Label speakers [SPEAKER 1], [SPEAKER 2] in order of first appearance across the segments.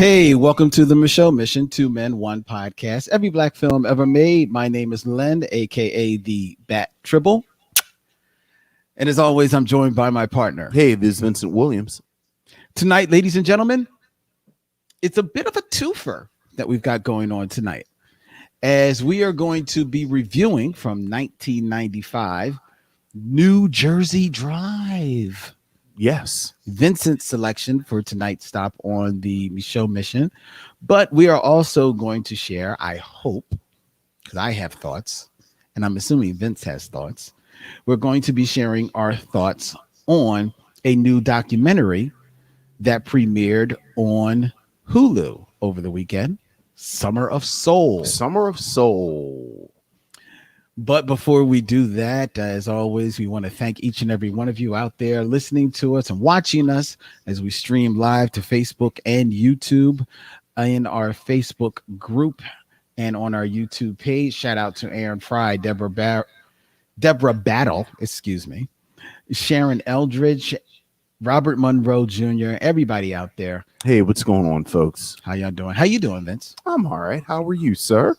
[SPEAKER 1] Hey, welcome to the Micheaux Mission, Two Men, One Podcast. Every black film ever made. My name is Len, aka the Bat Tribble. And as always, I'm joined by my partner.
[SPEAKER 2] Hey, this is Vincent Williams.
[SPEAKER 1] Tonight, ladies and gentlemen, it's a bit of a twofer that we've got going on tonight, as we are going to be reviewing from 1995, New Jersey Drive.
[SPEAKER 2] Yes.
[SPEAKER 1] Vincent's selection for tonight's stop on the Micheaux Mission. But we are also going to share, I hope, because I have thoughts, and I'm assuming Vince has thoughts. We're going to be sharing our thoughts on a new documentary that premiered on Hulu over the weekend, Summer of Soul.
[SPEAKER 2] Summer of Soul.
[SPEAKER 1] But before we do that, as always, we want to thank each and every one of you out there listening to us and watching us as we stream live to Facebook and YouTube in our Facebook group and on our YouTube page. Shout out to Aaron Fry, Deborah Battle, Sharon Eldridge, Robert Monroe Jr., everybody out there.
[SPEAKER 2] Hey, what's going on, folks?
[SPEAKER 1] How y'all doing? How you doing, Vince?
[SPEAKER 2] I'm all right. How are you, sir?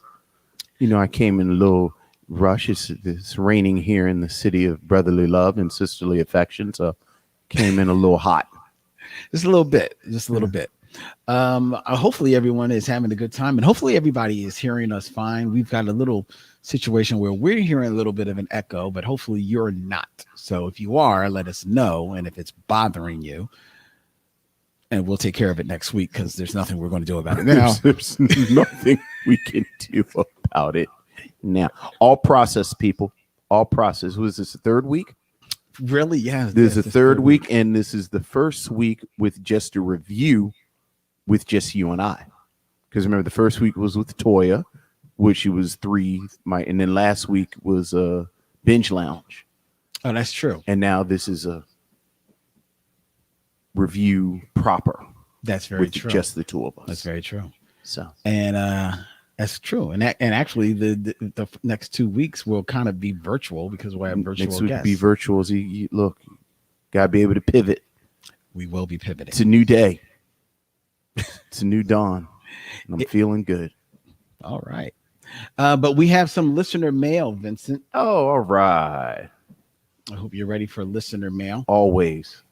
[SPEAKER 2] You know, I came in a little rush. It's raining here in the city of brotherly love and sisterly affection, so came in a little hot.
[SPEAKER 1] Just a little bit. Hopefully everyone is having a good time, and hopefully everybody is hearing us fine. We've got a little situation where we're hearing a little bit of an echo, but hopefully you're not. So if you are, let us know, and if it's bothering you, and we'll take care of it next week, because there's nothing we're going to do about it now.
[SPEAKER 2] There's nothing we can do about it now. All process, people. All process. Was this the third week?
[SPEAKER 1] Really? Yeah.
[SPEAKER 2] This is the third week, and this is the first week with just a review with just you and I. Because remember, the first week was with Toya, which was 3. And then last week was a binge lounge.
[SPEAKER 1] Oh, that's true.
[SPEAKER 2] And now this is a review proper.
[SPEAKER 1] That's very
[SPEAKER 2] with
[SPEAKER 1] true.
[SPEAKER 2] Just the two of us.
[SPEAKER 1] That's very true.
[SPEAKER 2] So
[SPEAKER 1] and that's true. And actually, the next 2 weeks will kind of be virtual, because we'll have virtual
[SPEAKER 2] next week
[SPEAKER 1] guests.
[SPEAKER 2] Be virtual. So look, gotta be able to pivot.
[SPEAKER 1] We will be pivoting.
[SPEAKER 2] It's a new day. It's a new dawn. And I'm feeling good.
[SPEAKER 1] All right. But we have some listener mail, Vincent.
[SPEAKER 2] Oh, all right.
[SPEAKER 1] I hope you're ready for listener mail.
[SPEAKER 2] Always.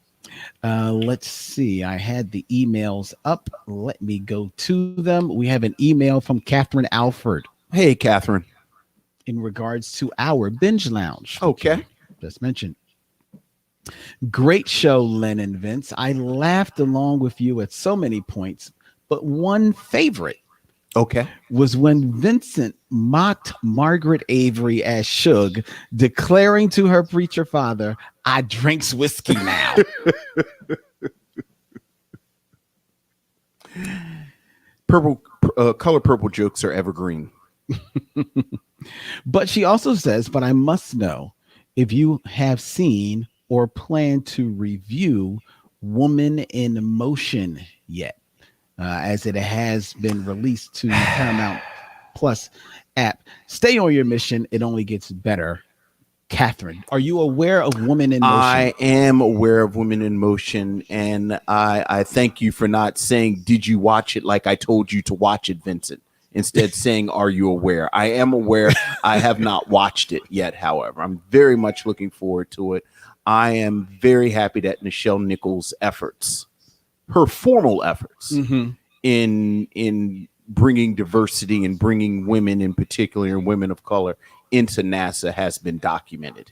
[SPEAKER 1] Let's see. I had the emails up. Let me go to them. We have an email from Catherine Alford.
[SPEAKER 2] Hey, Catherine.
[SPEAKER 1] In regards to our binge lounge.
[SPEAKER 2] Okay.
[SPEAKER 1] Just mentioned. Great show, Len and Vince. I laughed along with you at so many points, but one favorite was when Vincent mocked Margaret Avery as Suge, declaring to her preacher father, "I drinks whiskey now."
[SPEAKER 2] Color purple jokes are evergreen.
[SPEAKER 1] But she also says, "But I must know if you have seen or plan to review Woman in Motion yet, as it has been released to Paramount Plus app. Stay on your mission. It only gets better." Catherine, are you aware of Woman in Motion?
[SPEAKER 2] I am aware of Women in Motion, and I thank you for not saying, "Did you watch it?" like I told you to watch it, Vincent. Instead saying, "Are you aware?" I am aware. I have not watched it yet, however. I'm very much looking forward to it. I am very happy that Nichelle Nichols' efforts, her formal efforts in bringing diversity and bringing women in particular and women of color into NASA has been documented.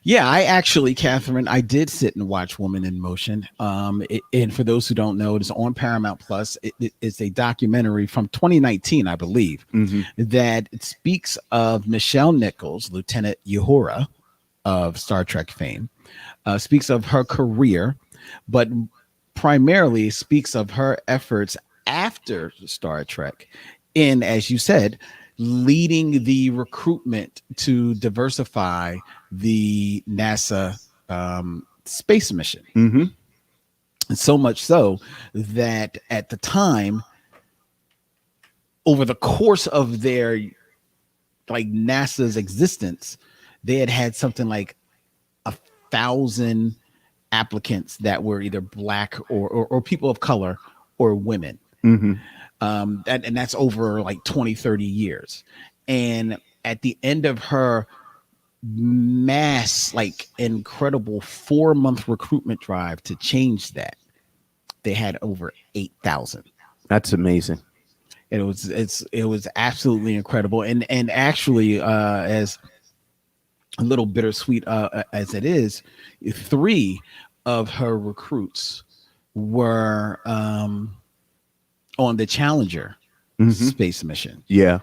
[SPEAKER 1] Yeah, I actually, Catherine, I did sit and watch Woman in Motion. And for those who don't know, it is on Paramount Plus. It's a documentary from 2019, I believe, that speaks of Nichelle Nichols, Lieutenant Uhura of Star Trek fame, speaks of her career, but primarily speaks of her efforts after Star Trek in, as you said, leading the recruitment to diversify the NASA space mission. And so much so that at the time, over the course of their NASA's existence, they had something like 1,000 applicants that were either black or people of color or women. And that's over like 20, 30 years. And at the end of her mass, like incredible 4-month recruitment drive to change that, they had over 8,000.
[SPEAKER 2] That's amazing.
[SPEAKER 1] It was absolutely incredible. And actually, as a little bittersweet as it is, 3 of her recruits were on the Challenger space mission.
[SPEAKER 2] Yeah.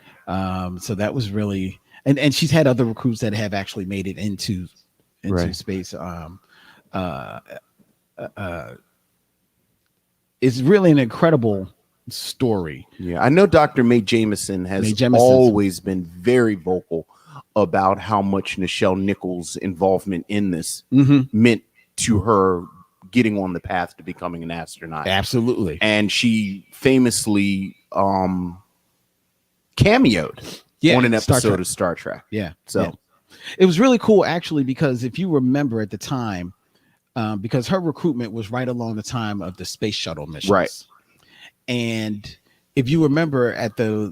[SPEAKER 1] So that was really, and she's had other recruits that have actually made it into space. It's really an incredible story.
[SPEAKER 2] Yeah, I know Dr. Mae Jameson has always been very vocal about how much Nichelle Nichols' involvement in this meant to her getting on the path to becoming an astronaut.
[SPEAKER 1] Absolutely.
[SPEAKER 2] And she famously cameoed on an episode of Star Trek.
[SPEAKER 1] Yeah.
[SPEAKER 2] So
[SPEAKER 1] it was really cool, actually, because if you remember at the time, because her recruitment was right along the time of the space shuttle missions.
[SPEAKER 2] Right.
[SPEAKER 1] And if you remember at the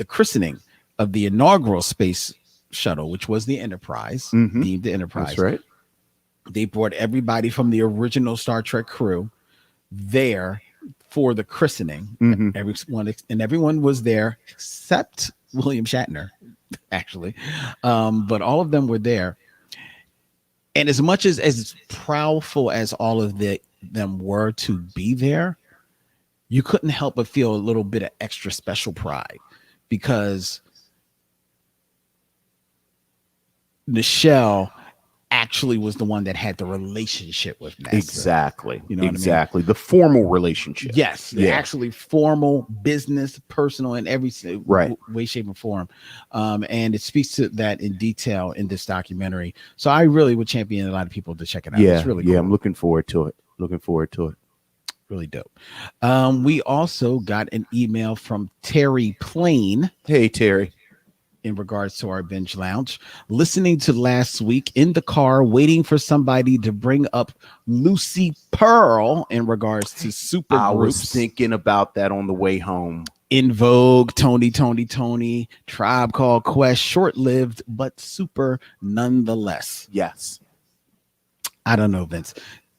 [SPEAKER 1] christening of the inaugural space shuttle, which was the Enterprise, the Enterprise.
[SPEAKER 2] That's right.
[SPEAKER 1] They brought everybody from the original Star Trek crew there for the christening. Everyone was there except William Shatner, actually. But all of them were there. And as much as proudful as all of them were to be there, you couldn't help but feel a little bit of extra special pride, because Nichelle actually was the one that had the relationship with NASA.
[SPEAKER 2] Exactly.
[SPEAKER 1] You know
[SPEAKER 2] exactly. The formal relationship.
[SPEAKER 1] Yes. The actually formal, business, personal, in every way, shape, and form. And it speaks to that in detail in this documentary. So I really would champion a lot of people to check it out.
[SPEAKER 2] Yeah.
[SPEAKER 1] It's really cool.
[SPEAKER 2] Yeah. I'm looking forward to it.
[SPEAKER 1] Really dope. We also got an email from Terry Plain.
[SPEAKER 2] Hey, Terry.
[SPEAKER 1] In regards to our binge lounge, listening to last week in the car, waiting for somebody to bring up Lucy Pearl in regards to Supergroup.
[SPEAKER 2] I was thinking about that on the way home.
[SPEAKER 1] In Vogue, Tony, Tribe Called Quest, short-lived but super nonetheless.
[SPEAKER 2] Yes.
[SPEAKER 1] I don't know, Vince.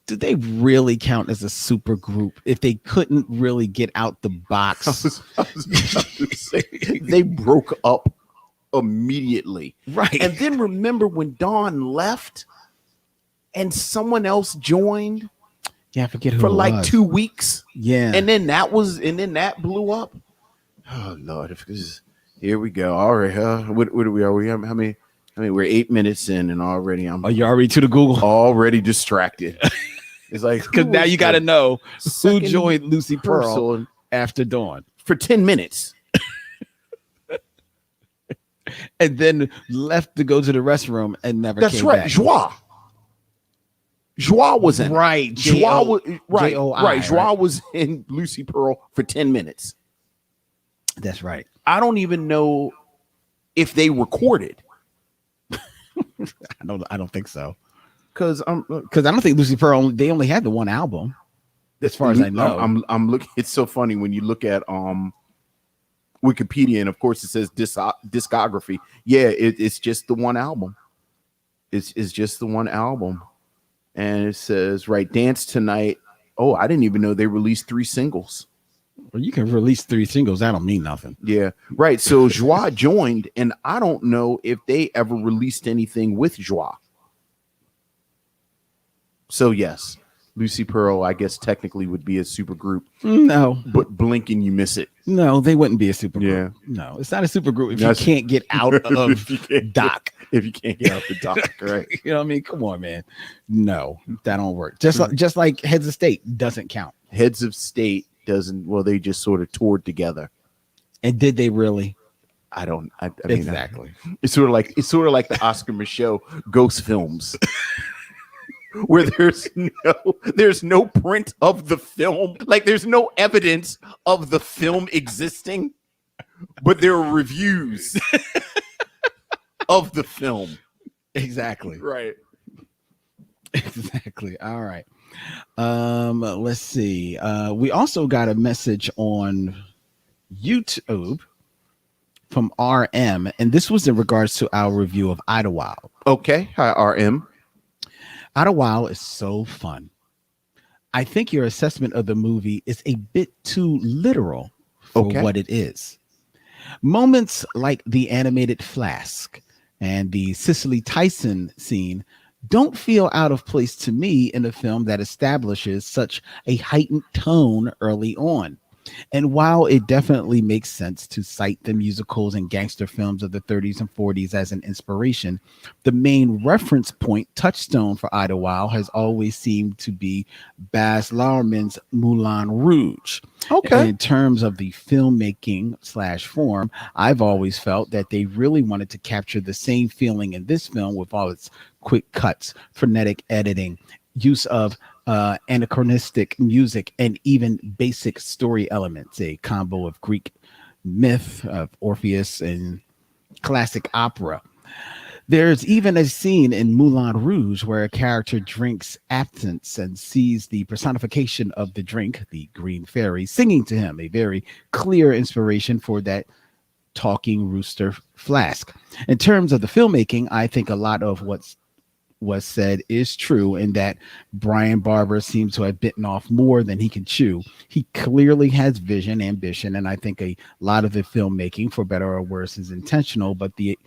[SPEAKER 1] Do they really count as a super group if they couldn't really get out the box?
[SPEAKER 2] I was about to say, they broke up immediately.
[SPEAKER 1] Right.
[SPEAKER 2] And then remember when Dawn left and someone else joined?
[SPEAKER 1] Yeah, I forget who
[SPEAKER 2] for
[SPEAKER 1] it
[SPEAKER 2] like
[SPEAKER 1] was.
[SPEAKER 2] 2 weeks.
[SPEAKER 1] Yeah.
[SPEAKER 2] And then that blew up. Oh Lord. Here we go. All right. What are we? Are we? How many? We're 8 minutes in and already
[SPEAKER 1] Are you already to the Google?
[SPEAKER 2] Already distracted. It's like,
[SPEAKER 1] because now you got to know who joined Lucy Pearl after Dawn
[SPEAKER 2] for 10 minutes.
[SPEAKER 1] And then left to go to the restroom and never came back.
[SPEAKER 2] That's right. Joie was in.
[SPEAKER 1] Right.
[SPEAKER 2] Joie was right.
[SPEAKER 1] J-O-I,
[SPEAKER 2] Right. Joie was in Lucy Pearl for 10 minutes.
[SPEAKER 1] That's right.
[SPEAKER 2] I don't even know if they recorded.
[SPEAKER 1] I don't think so.
[SPEAKER 2] Because
[SPEAKER 1] I don't think Lucy Pearl they only had the one album, as far as I know.
[SPEAKER 2] I'm looking. It's so funny when you look at Wikipedia, and of course it says discography. Yeah, it's just the one album. It's just the one album, and it says Dance Tonight. Oh, I didn't even know they released 3 singles.
[SPEAKER 1] Well, you can release 3 singles. That don't mean nothing.
[SPEAKER 2] Yeah, right. So Joie joined, and I don't know if they ever released anything with Joie. So yes, Lucy Pearl, I guess technically would be a super group.
[SPEAKER 1] No,
[SPEAKER 2] but blink and you miss it.
[SPEAKER 1] No, they wouldn't be a super group.
[SPEAKER 2] Yeah,
[SPEAKER 1] no, it's not a super group if you can't get out of Doc.
[SPEAKER 2] If you can't get out the Doc, right?
[SPEAKER 1] You know what I mean? Come on, man. No, that don't work. Just like Heads of State doesn't count.
[SPEAKER 2] Heads of State doesn't. Well, they just sort of toured together.
[SPEAKER 1] And did they really?
[SPEAKER 2] I mean,
[SPEAKER 1] exactly.
[SPEAKER 2] It's sort of like the Oscar Micheaux ghost films. Where there's no print of the film, like there's no evidence of the film existing, but there are reviews of the film.
[SPEAKER 1] Exactly.
[SPEAKER 2] Right.
[SPEAKER 1] Exactly. All right. Let's see. We also got a message on YouTube from RM, and this was in regards to our review of Idlewild.
[SPEAKER 2] Okay. Hi, RM.
[SPEAKER 1] Idlewild is so fun. I think your assessment of the movie is a bit too literal for
[SPEAKER 2] Okay.
[SPEAKER 1] what it is. Moments like the animated flask and the Cicely Tyson scene don't feel out of place to me in a film that establishes such a heightened tone early on. And while it definitely makes sense to cite the musicals and gangster films of the 30s and 40s as an inspiration, the main reference point touchstone for Idlewild has always seemed to be Baz Luhrmann's Moulin Rouge.
[SPEAKER 2] Okay.
[SPEAKER 1] In terms of the filmmaking slash form, I've always felt that they really wanted to capture the same feeling in this film with all its quick cuts, frenetic editing, use of anachronistic music, and even basic story elements, a combo of Greek myth of Orpheus and classic opera. There's even a scene in Moulin Rouge where a character drinks absinthe and sees the personification of the drink, the green fairy, singing to him, a very clear inspiration for that talking rooster flask. In terms of the filmmaking, I think a lot of what's was said is true in that Brian Barber seems to have bitten off more than he can chew. He clearly has vision, ambition, and I think a lot of the filmmaking, for better or worse, is intentional, but the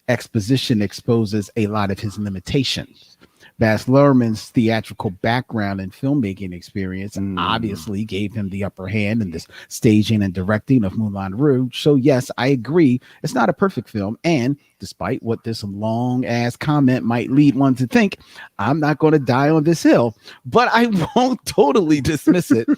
[SPEAKER 1] exposition exposes a lot of his limitations. Baz Luhrmann's theatrical background and filmmaking experience obviously gave him the upper hand in this staging and directing of Moulin Rouge. So yes, I agree. It's not a perfect film. And despite what this long ass comment might lead one to think, I'm not going to die on this hill, but I won't totally dismiss it.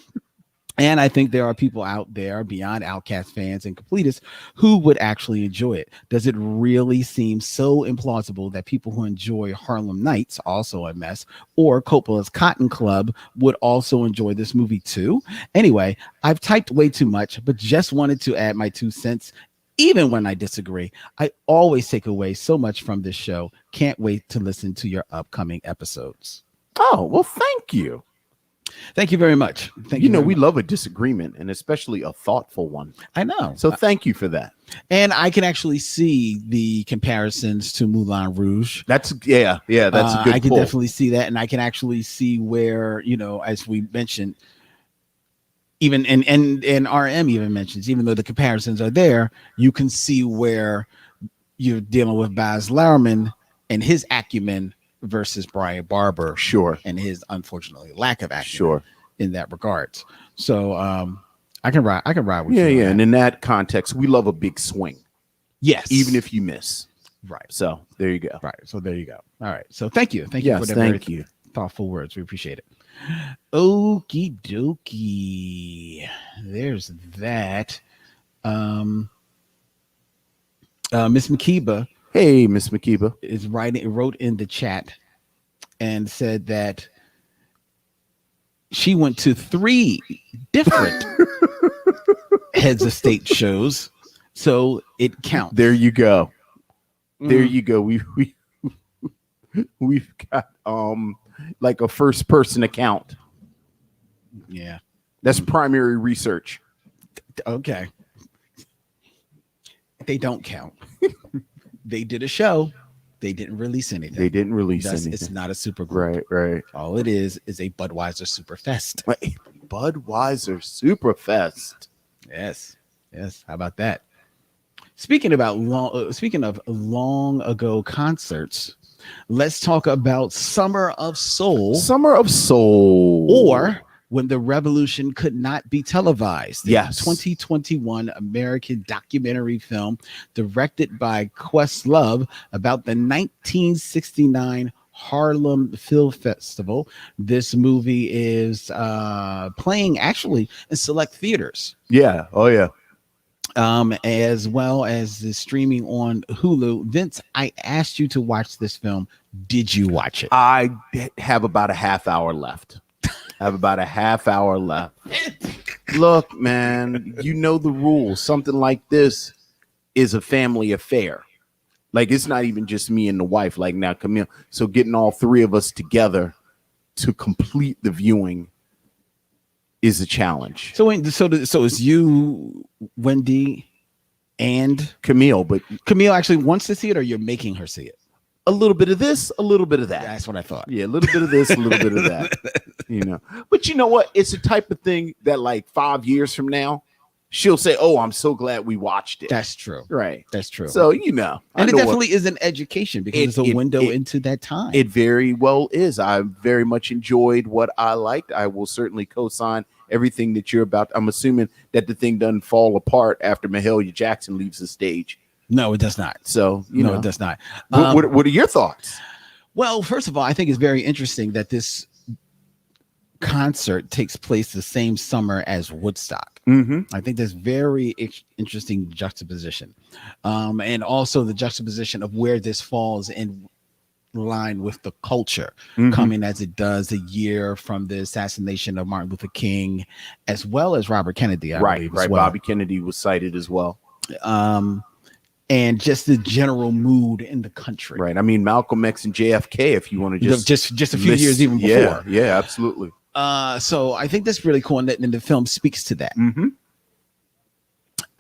[SPEAKER 1] And I think there are people out there beyond Outcast fans and completists who would actually enjoy it. Does it really seem so implausible that people who enjoy Harlem Nights, also a mess, or Coppola's Cotton Club would also enjoy this movie too? Anyway, I've typed way too much, but just wanted to add my 2 cents. Even when I disagree, I always take away so much from this show. Can't wait to listen to your upcoming episodes.
[SPEAKER 2] Oh, well, thank you.
[SPEAKER 1] Thank you very much. Thank
[SPEAKER 2] You
[SPEAKER 1] you.
[SPEAKER 2] know,
[SPEAKER 1] very
[SPEAKER 2] we
[SPEAKER 1] much.
[SPEAKER 2] love a disagreement, and especially a thoughtful one.
[SPEAKER 1] I know.
[SPEAKER 2] So thank you for that.
[SPEAKER 1] And I can actually see the comparisons to Moulin Rouge.
[SPEAKER 2] That's that's a good
[SPEAKER 1] I can
[SPEAKER 2] pull.
[SPEAKER 1] definitely see that, and I can actually see where, you know, as we mentioned, even and RM even mentions, even though the comparisons are there, you can see where you're dealing with Baz Luhrmann and his acumen versus Brian Barber,
[SPEAKER 2] Sure.
[SPEAKER 1] and his unfortunately lack of acumen,
[SPEAKER 2] Sure.
[SPEAKER 1] in that regards. So I can ride with
[SPEAKER 2] Yeah,
[SPEAKER 1] you.
[SPEAKER 2] yeah.
[SPEAKER 1] On
[SPEAKER 2] And
[SPEAKER 1] that.
[SPEAKER 2] in that context, we love a big swing,
[SPEAKER 1] Yes,
[SPEAKER 2] even if you miss.
[SPEAKER 1] right.
[SPEAKER 2] So there you go.
[SPEAKER 1] Right. So there you go. All right. So thank you. Thank you
[SPEAKER 2] Yes,
[SPEAKER 1] for the
[SPEAKER 2] thank
[SPEAKER 1] very
[SPEAKER 2] you.
[SPEAKER 1] thoughtful words. We appreciate it. Okie dokie. There's that. Miss Makiba
[SPEAKER 2] Hey, Miss Makiba.
[SPEAKER 1] wrote in the chat and said that she went to 3 different heads of state shows, so it counts.
[SPEAKER 2] There you go. There
[SPEAKER 1] Mhm.
[SPEAKER 2] you go. We've got like a first person account.
[SPEAKER 1] Yeah.
[SPEAKER 2] That's primary research.
[SPEAKER 1] Okay. They don't count. They did a show. They didn't release anything.
[SPEAKER 2] They didn't release
[SPEAKER 1] Thus,
[SPEAKER 2] anything.
[SPEAKER 1] it's not a super group.
[SPEAKER 2] Right.
[SPEAKER 1] All it is a Budweiser Superfest.
[SPEAKER 2] Wait, Budweiser Superfest.
[SPEAKER 1] Yes. How about that? Speaking of long ago concerts, let's talk about Summer of Soul,
[SPEAKER 2] Summer of Soul.
[SPEAKER 1] or When the Revolution Could Not Be Televised. The
[SPEAKER 2] Yes.
[SPEAKER 1] 2021 American documentary film directed by Questlove about the 1969 Harlem Film Festival. This movie is playing actually in select theaters,
[SPEAKER 2] Yeah. Oh, yeah.
[SPEAKER 1] as well as the streaming on Hulu. Vince, I asked you to watch this film. Did you watch it?
[SPEAKER 2] I have about a half hour left. Look, man, you know the rules. Something like this is a family affair. Like, it's not even just me and the wife. Like, now, Camille. So getting all 3 of us together to complete the viewing is a challenge.
[SPEAKER 1] So it's you, Wendy, and
[SPEAKER 2] Camille, but
[SPEAKER 1] Camille actually wants to see it, or you're making her see it?
[SPEAKER 2] a little bit of this, a little bit of that.
[SPEAKER 1] That's what I thought.
[SPEAKER 2] Yeah, a little bit of this, a little bit of that. You know, but you know what? It's a type of thing that like 5 years from now, she'll say, "Oh, I'm so glad we watched it."
[SPEAKER 1] That's true.
[SPEAKER 2] Right.
[SPEAKER 1] That's true.
[SPEAKER 2] So you know,
[SPEAKER 1] and it definitely is an education because it's a window into that time.
[SPEAKER 2] It very well is. I very much enjoyed what I liked. I will certainly co-sign everything that you're about. I'm assuming that the thing doesn't fall apart after Mahalia Jackson leaves the stage.
[SPEAKER 1] No, it does not.
[SPEAKER 2] So you know,
[SPEAKER 1] it does not.
[SPEAKER 2] What are your thoughts?
[SPEAKER 1] Well, first of all, I think it's very interesting that this concert takes place the same summer as Woodstock. I think that's very interesting juxtaposition, and also the juxtaposition of where this falls in line with the culture coming as it does a year from the assassination of Martin Luther King, as well as Robert Kennedy. I believe, as well.
[SPEAKER 2] Bobby Kennedy was cited as well.
[SPEAKER 1] And just the general mood in the country.
[SPEAKER 2] Right. I mean, Malcolm X and JFK, if you want to
[SPEAKER 1] just a few years even before.
[SPEAKER 2] Yeah, absolutely.
[SPEAKER 1] So I think that's really cool, and the film speaks to that.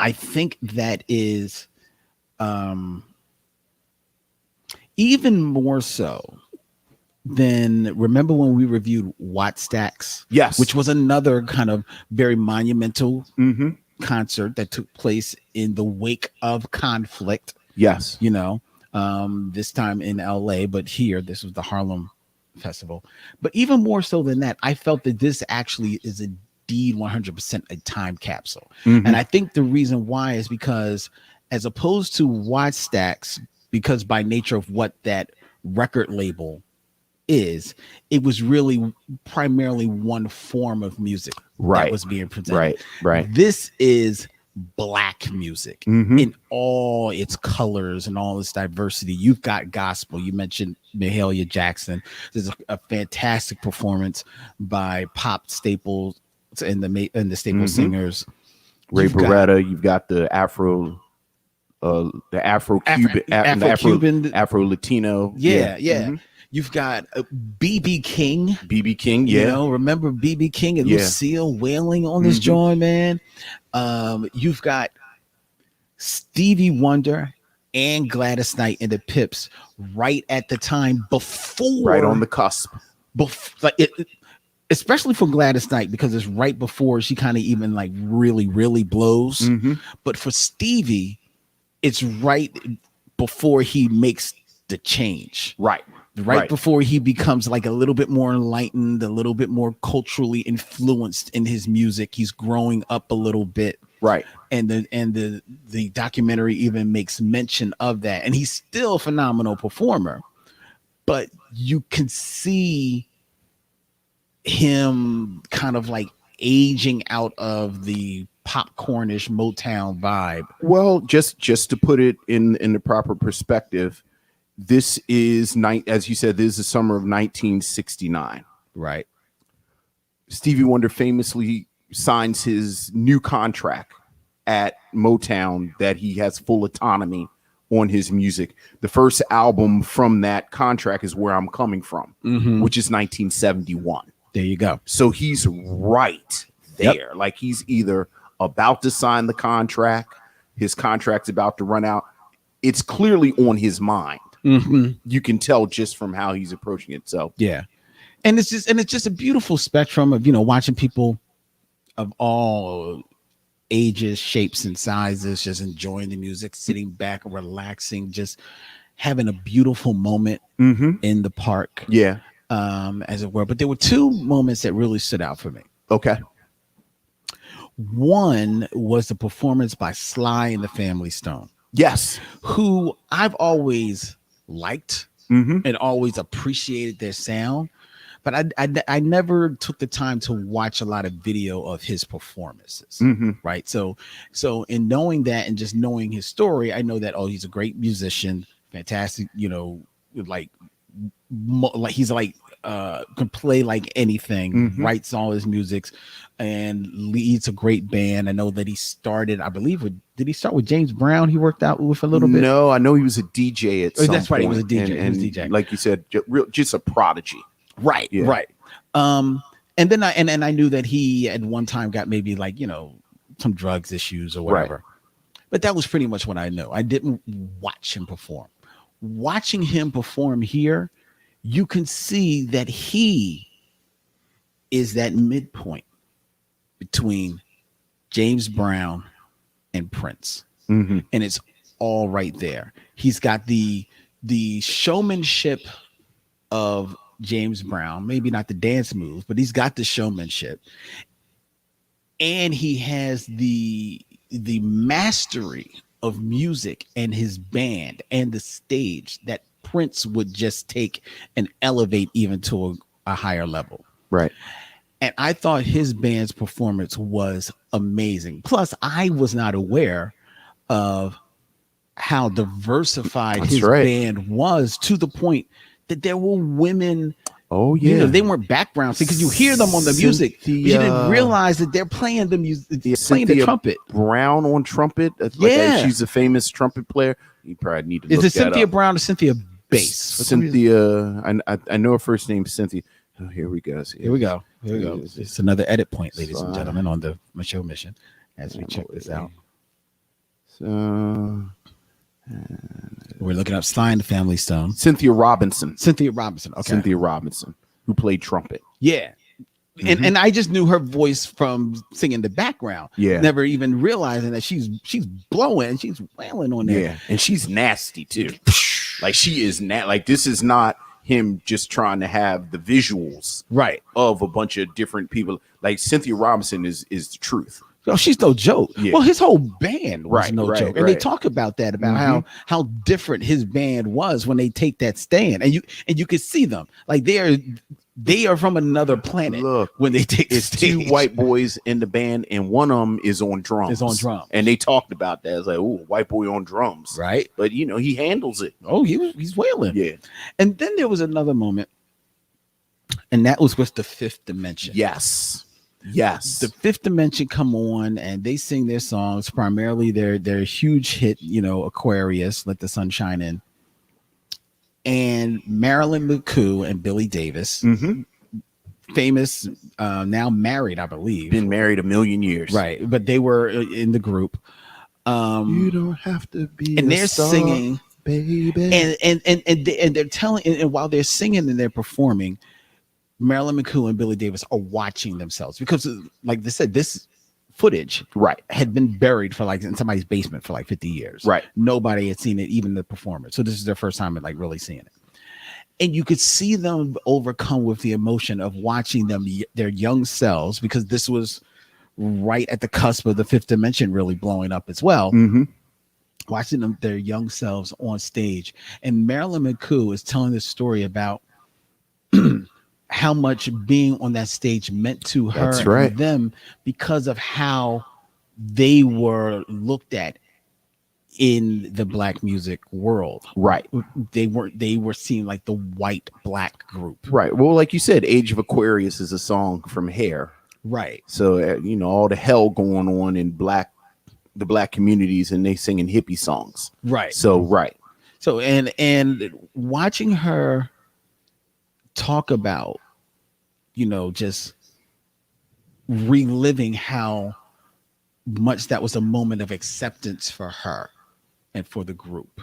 [SPEAKER 1] I think that is even more so than, remember when we reviewed Watt Stacks?
[SPEAKER 2] Yes.
[SPEAKER 1] Which was another kind of very monumental concert that took place in the wake of conflict.
[SPEAKER 2] Yes.
[SPEAKER 1] You know, this time in LA, but here, this was the Harlem Festival. But even more so than that, I felt that this actually is indeed 100% a time capsule. And I think the reason why is because, as opposed to Watt Stacks, because by nature of what that record label is, it was really primarily one form of music that was being presented.
[SPEAKER 2] Right.
[SPEAKER 1] This is Black music in all its colors and all its diversity. You've got gospel. You mentioned Mahalia Jackson. There's a fantastic performance by pop staples and the staple singers.
[SPEAKER 2] Ray Barretta. You've got the Afro Cuban, Afro Latino.
[SPEAKER 1] Yeah. You've got BB King.
[SPEAKER 2] BB King,
[SPEAKER 1] You know, remember BB King and Lucille wailing on this joint, man. You've got Stevie Wonder and Gladys Knight and the Pips right at the time before,
[SPEAKER 2] right on the cusp.
[SPEAKER 1] Especially for Gladys Knight, because it's right before she kind of even like really blows. But for Stevie, it's right before he makes the change. Right before he becomes like a little bit more enlightened, a little bit more culturally influenced in his music. He's growing up a little bit.
[SPEAKER 2] Right.
[SPEAKER 1] And the documentary even makes mention of that. And he's still a phenomenal performer, but you can see him kind of like aging out of the popcornish Motown vibe.
[SPEAKER 2] Well, just to put it in the proper perspective, this is as you said, this is the summer of 1969.
[SPEAKER 1] Right.
[SPEAKER 2] Stevie Wonder famously signs his new contract at Motown that he has full autonomy on his music. The first album from that contract is Where I'm Coming From, which is 1971.
[SPEAKER 1] There you go.
[SPEAKER 2] So he's right there. Yep. Like he's either about to sign the contract, his contract's about to run out. It's clearly on his mind. You can tell just from how he's approaching it. So
[SPEAKER 1] yeah, and it's just a beautiful spectrum of, you know, watching people of all ages, shapes, and sizes just enjoying the music, sitting back, relaxing, just having a beautiful moment in the park.
[SPEAKER 2] Yeah,
[SPEAKER 1] as it were. But there were two moments that really stood out for me.
[SPEAKER 2] Okay.
[SPEAKER 1] One was the performance by Sly and the Family Stone.
[SPEAKER 2] Yes,
[SPEAKER 1] who I've always liked and always appreciated their sound, but I never took the time to watch a lot of video of his performances. Right. So in knowing that and just knowing his story, I know that, he's a great musician, fantastic, you know, like he's like can play like anything, writes all his musics and leads a great band. I know that he started, I believe, did he start with James Brown? He worked out with a little bit.
[SPEAKER 2] No, I know he was a DJ at some
[SPEAKER 1] that's right.
[SPEAKER 2] point.
[SPEAKER 1] He was a DJ.
[SPEAKER 2] And
[SPEAKER 1] he was a DJ.
[SPEAKER 2] Like you said, just a prodigy.
[SPEAKER 1] Right.
[SPEAKER 2] Yeah.
[SPEAKER 1] Right. And then I knew that he at one time got maybe like, some drugs issues or whatever. But that was pretty much what I know. I didn't watch him perform. Watching him perform here, you can see that he is that midpoint between James Brown and Prince. And it's all right there. He's got the showmanship of James Brown, maybe not the dance moves, but he's got the showmanship. And he has the mastery of music and his band and the stage that Prince would just take and elevate even to a higher level.
[SPEAKER 2] Right.
[SPEAKER 1] And I thought his band's performance was amazing. Plus, I was not aware of how diversified his band was, to the point that there were women.
[SPEAKER 2] Oh yeah,
[SPEAKER 1] they weren't background because you hear them on the music. You didn't realize that they're playing the music, playing the trumpet.
[SPEAKER 2] Brown on trumpet. She's a famous trumpet player. You probably need to.
[SPEAKER 1] Is it Cynthia Brown or Cynthia Bass?
[SPEAKER 2] Cynthia. I know her first name is Cynthia. Oh, here we go.
[SPEAKER 1] Here we go. It's another edit point, ladies and gentlemen, on the Micheaux mission as we check this out.
[SPEAKER 2] So
[SPEAKER 1] we're looking up Sly and the Family Stone.
[SPEAKER 2] Cynthia Robinson.
[SPEAKER 1] Okay.
[SPEAKER 2] Cynthia Robinson, who played trumpet.
[SPEAKER 1] Yeah. And I just knew her voice from singing the background.
[SPEAKER 2] Yeah.
[SPEAKER 1] Never even realizing that she's blowing, she's wailing on there.
[SPEAKER 2] Yeah. And she's nasty too. Like she is like this is not him just trying to have the visuals of a bunch of different people. Like Cynthia Robinson is the truth.
[SPEAKER 1] Oh, she's no joke.
[SPEAKER 2] Yeah.
[SPEAKER 1] Well, his whole band was no joke. And
[SPEAKER 2] right.
[SPEAKER 1] they talk about that, about how different his band was when they take that stand. And you can see them. Like they are from another planet.
[SPEAKER 2] Look,
[SPEAKER 1] when they take
[SPEAKER 2] it's two white boys in the band, and one of them is on drums. And they talked about that. It's like, oh, white boy on drums.
[SPEAKER 1] Right.
[SPEAKER 2] But he handles it.
[SPEAKER 1] Oh, he's wailing.
[SPEAKER 2] Yeah.
[SPEAKER 1] And then there was another moment, and that was with the Fifth Dimension.
[SPEAKER 2] Yes.
[SPEAKER 1] The Fifth Dimension come on and they sing their songs, primarily their huge hit, Aquarius, Let the Sun Shine In. And Marilyn McCoo and Billy Davis, famous, now married, I believe.
[SPEAKER 2] Been married a million years.
[SPEAKER 1] Right. But they were in the group.
[SPEAKER 2] You don't have to be
[SPEAKER 1] and they're star, singing,
[SPEAKER 2] baby.
[SPEAKER 1] And they're telling, and while they're singing and they're performing, Marilyn McCoo and Billy Davis are watching themselves because, like they said, this footage had been buried for in somebody's basement for 50 years.
[SPEAKER 2] Right.
[SPEAKER 1] Nobody had seen it, even the performers. So this is their first time at really seeing it. And you could see them overcome with the emotion of watching their young selves, because this was right at the cusp of the Fifth Dimension really blowing up as well. Watching their young selves on stage. And Marilyn McCoo is telling this story about how much being on that stage meant to her and them, because of how they were looked at in the Black music world.
[SPEAKER 2] Right.
[SPEAKER 1] They were seen like the white Black group.
[SPEAKER 2] Right. Well, like you said, Age of Aquarius is a song from Hair.
[SPEAKER 1] Right.
[SPEAKER 2] So, all the hell going on in the Black communities, and they singing hippie songs.
[SPEAKER 1] Right.
[SPEAKER 2] So,
[SPEAKER 1] So, and watching her talk about, just reliving how much that was a moment of acceptance for her and for the group,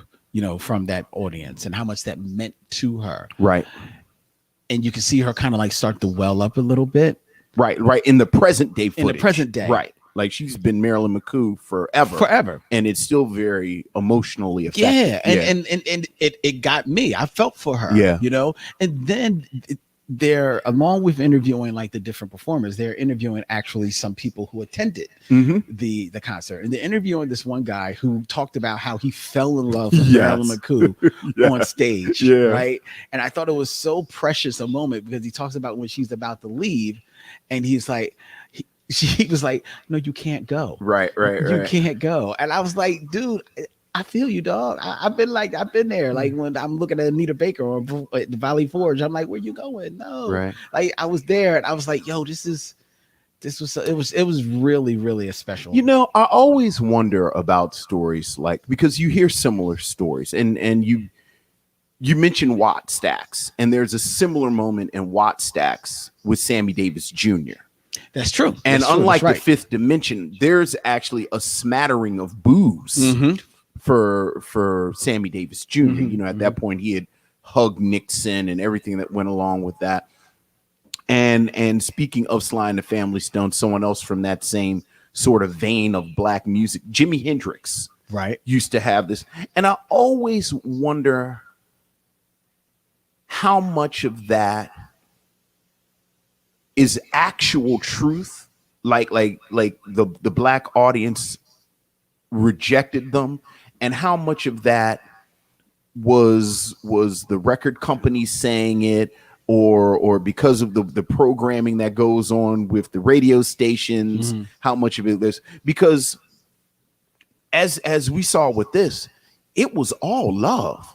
[SPEAKER 1] from that audience, and how much that meant to her.
[SPEAKER 2] Right.
[SPEAKER 1] And you can see her kind of start to well up a little bit.
[SPEAKER 2] Right. In the present day footage.
[SPEAKER 1] In the present day.
[SPEAKER 2] Right. Like she's been Marilyn McCoo forever. And it's still very emotionally affecting.
[SPEAKER 1] Yeah. And it got me. I felt for her.
[SPEAKER 2] Yeah.
[SPEAKER 1] And then they're, along with interviewing the different performers, they're interviewing actually some people who attended the concert. And they're interviewing this one guy who talked about how he fell in love with Marilyn McCoo on stage.
[SPEAKER 2] Yeah.
[SPEAKER 1] Right. And I thought it was so precious a moment, because he talks about when she's about to leave, and he's like, he was like, no, you can't go.
[SPEAKER 2] Right.
[SPEAKER 1] You can't go. And I was like, dude, I feel you, dog. I've been there. Like when I'm looking at Anita Baker or the Valley Forge, I'm like, where you going? No.
[SPEAKER 2] Right.
[SPEAKER 1] Like I was there, and I was like, yo, it was really, really a special.
[SPEAKER 2] I always wonder about stories because you hear similar stories, and you mentioned Watt Stacks, and there's a similar moment in Watt Stacks with Sammy Davis Jr.
[SPEAKER 1] That's true.
[SPEAKER 2] And
[SPEAKER 1] That's true.
[SPEAKER 2] unlike
[SPEAKER 1] That's
[SPEAKER 2] the Fifth Dimension, there's actually a smattering of boos for Sammy Davis junior You know, at that point, he had hugged Nixon and everything that went along with that. And speaking of Sly and the Family Stone, someone else from that same sort of vein of black music, Jimi Hendrix, used to have this. And I always wonder how much of that is actual truth, like the black audience rejected them, and how much of that was the record company saying it, or because of the programming that goes on with the radio stations, how much of it is because as we saw with this, it was all love.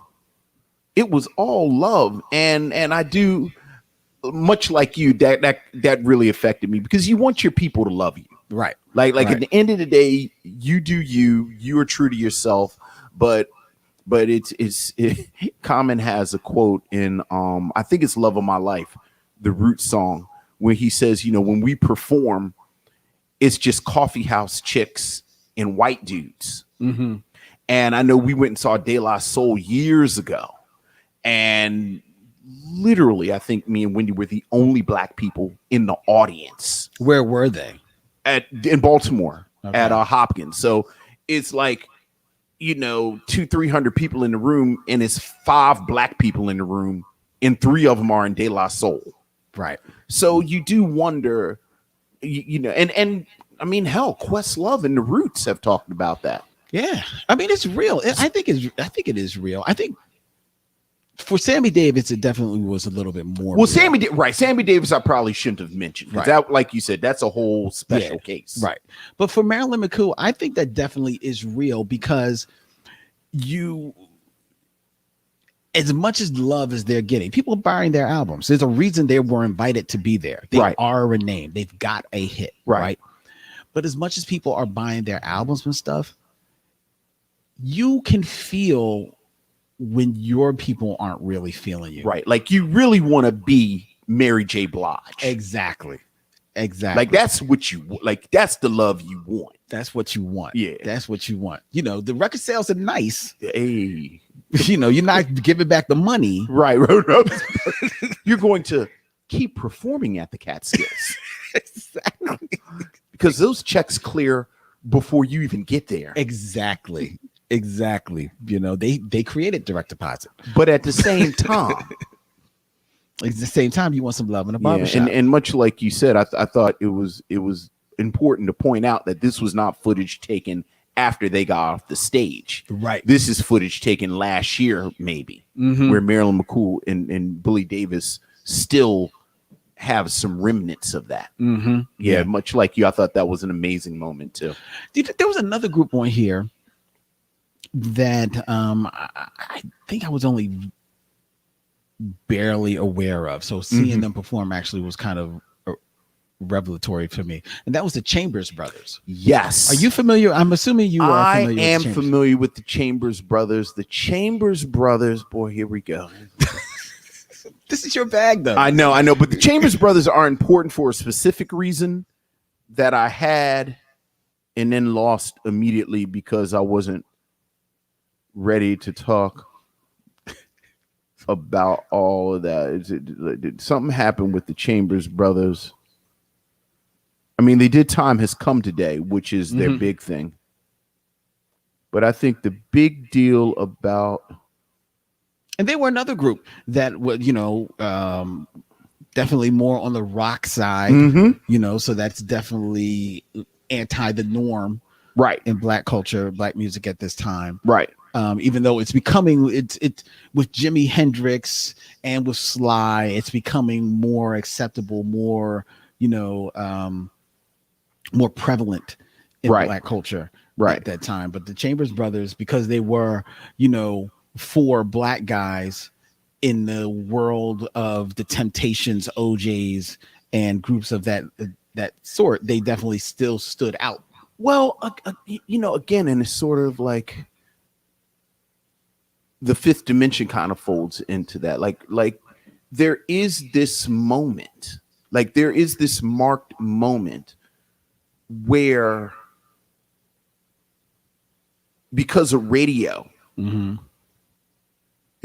[SPEAKER 2] It was all love. And I do, much like you, that really affected me, because you want your people to love you.
[SPEAKER 1] Right.
[SPEAKER 2] Like at the end of the day, you do you are true to yourself, but Common has a quote in I think it's Love of My Life, the Roots song, where he says, you know, when we perform, it's just coffee house chicks and white dudes. And I know we went and saw De La Soul years ago, and literally, I think me and Wendy were the only black people in the audience.
[SPEAKER 1] Where were they?
[SPEAKER 2] In Baltimore, at Hopkins. So it's like, you know, 200-300 people in the room, and it's 5 black people in the room, and 3 of them are in De La Soul.
[SPEAKER 1] Right.
[SPEAKER 2] So you do wonder, you know, and I mean, hell, Questlove and the Roots have talked about that.
[SPEAKER 1] Yeah, I mean, it's real. I think it is real. I think for Sammy Davis, it definitely was a little bit more.
[SPEAKER 2] Well, real. Sammy Davis, I probably shouldn't have mentioned. Right. That, like you said, that's a whole special case.
[SPEAKER 1] Right. But for Marilyn McCoo, I think that definitely is real, because as much as love as they're getting, people are buying their albums. There's a reason they were invited to be there. They are a name. They've got a hit. Right. But as much as people are buying their albums and stuff, you can feel when your people aren't really feeling you.
[SPEAKER 2] Right. Like, you really want to be Mary J. Blige.
[SPEAKER 1] Exactly.
[SPEAKER 2] Like, that's what you like. That's the love you want.
[SPEAKER 1] That's what you want.
[SPEAKER 2] Yeah.
[SPEAKER 1] That's what you want. You know, the record sales are nice.
[SPEAKER 2] Hey.
[SPEAKER 1] You know, you're not giving back the money.
[SPEAKER 2] Right. You're going to keep performing at the Catskills.
[SPEAKER 1] Exactly.
[SPEAKER 2] Because those checks clear before you even get there.
[SPEAKER 1] Exactly. You know, they created direct deposit.
[SPEAKER 2] But at the same time,
[SPEAKER 1] you want some love in a barbershop.
[SPEAKER 2] And much like you said, I thought it was important to point out that this was not footage taken after they got off the stage.
[SPEAKER 1] Right.
[SPEAKER 2] This is footage taken last year, maybe, where Marilyn McCool and Billy Davis still have some remnants of that. Yeah, much like you, I thought that was an amazing moment too.
[SPEAKER 1] There was another group on here that I think I was only barely aware of. So seeing them perform actually was kind of revelatory for me. And that was the Chambers Brothers.
[SPEAKER 2] Yes.
[SPEAKER 1] Are you familiar? I'm assuming you are familiar.
[SPEAKER 2] I am familiar with the Chambers Brothers. The Chambers Brothers, boy, here we go.
[SPEAKER 1] This is your bag, though.
[SPEAKER 2] I know. But the Chambers Brothers are important for a specific reason that I had and then lost immediately because I wasn't ready to talk about all of that. Did something happen with the Chambers Brothers? I mean, they did Time Has Come Today, which is their big thing. But I think the big deal about...
[SPEAKER 1] And they were another group that would, you know, definitely more on the rock side, you know, so that's definitely anti the norm,
[SPEAKER 2] right,
[SPEAKER 1] in black culture, black music at this time,
[SPEAKER 2] right.
[SPEAKER 1] Even though it's becoming it's with Jimi Hendrix and with Sly, it's becoming more acceptable, more, you know, more prevalent in black culture at that time. But the Chambers Brothers, because they were, you know, 4 black guys in the world of the Temptations, OJs, and groups of that sort, they definitely still stood out.
[SPEAKER 2] Well, you know, again, and it's sort of like the fifth dimension kind of folds into that. Like there is this moment, like there is this marked moment where, because of radio,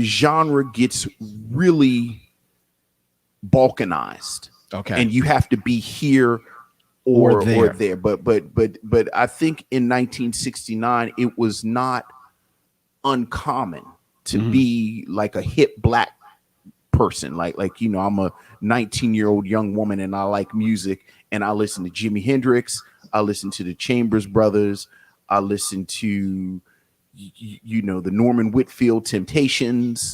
[SPEAKER 2] genre gets really balkanized.
[SPEAKER 1] Okay.
[SPEAKER 2] And you have to be here or there. But I think in 1969 it was not uncommon to be like a hip black person. Like you know, I'm a 19-year-old young woman and I like music, and I listen to Jimi Hendrix, I listen to the Chambers Brothers, I listen to you know, the Norman Whitfield Temptations.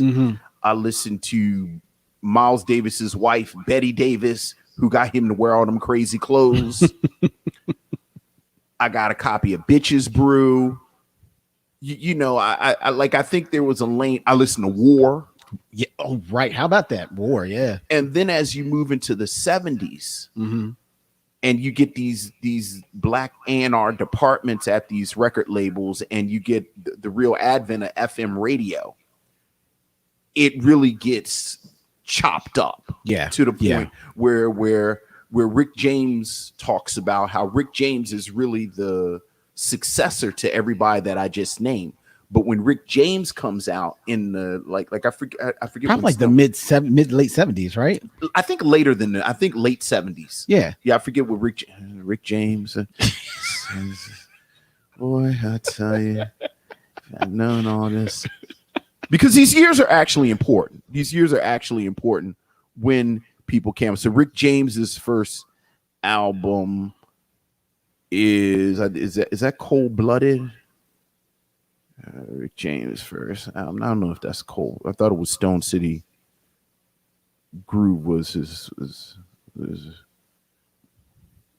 [SPEAKER 2] I listen to Miles Davis's wife, Betty Davis, who got him to wear all them crazy clothes. I got a copy of Bitches Brew. You know, I like, I think there was a lane. I listened to War.
[SPEAKER 1] Yeah. Oh, right. How about that? War. Yeah.
[SPEAKER 2] And then as you move into the 70s, and you get these black A&R departments at these record labels, and you get the real advent of FM radio, it really gets chopped up.
[SPEAKER 1] Yeah.
[SPEAKER 2] To the point where Rick James talks about how Rick James is really the successor to everybody that I just named. But when Rick James comes out in the like I forget
[SPEAKER 1] probably like the mid late 70s, right?
[SPEAKER 2] I think later than that. I think late 70s.
[SPEAKER 1] Yeah.
[SPEAKER 2] I forget what Rick James says. Boy, I tell you, I've known all this, because these years are actually important. These years are actually important when people came. So Rick James's first album is that Cold Blooded? Rick James first. I don't know if that's Cold. I thought it was Stone City Groove was his.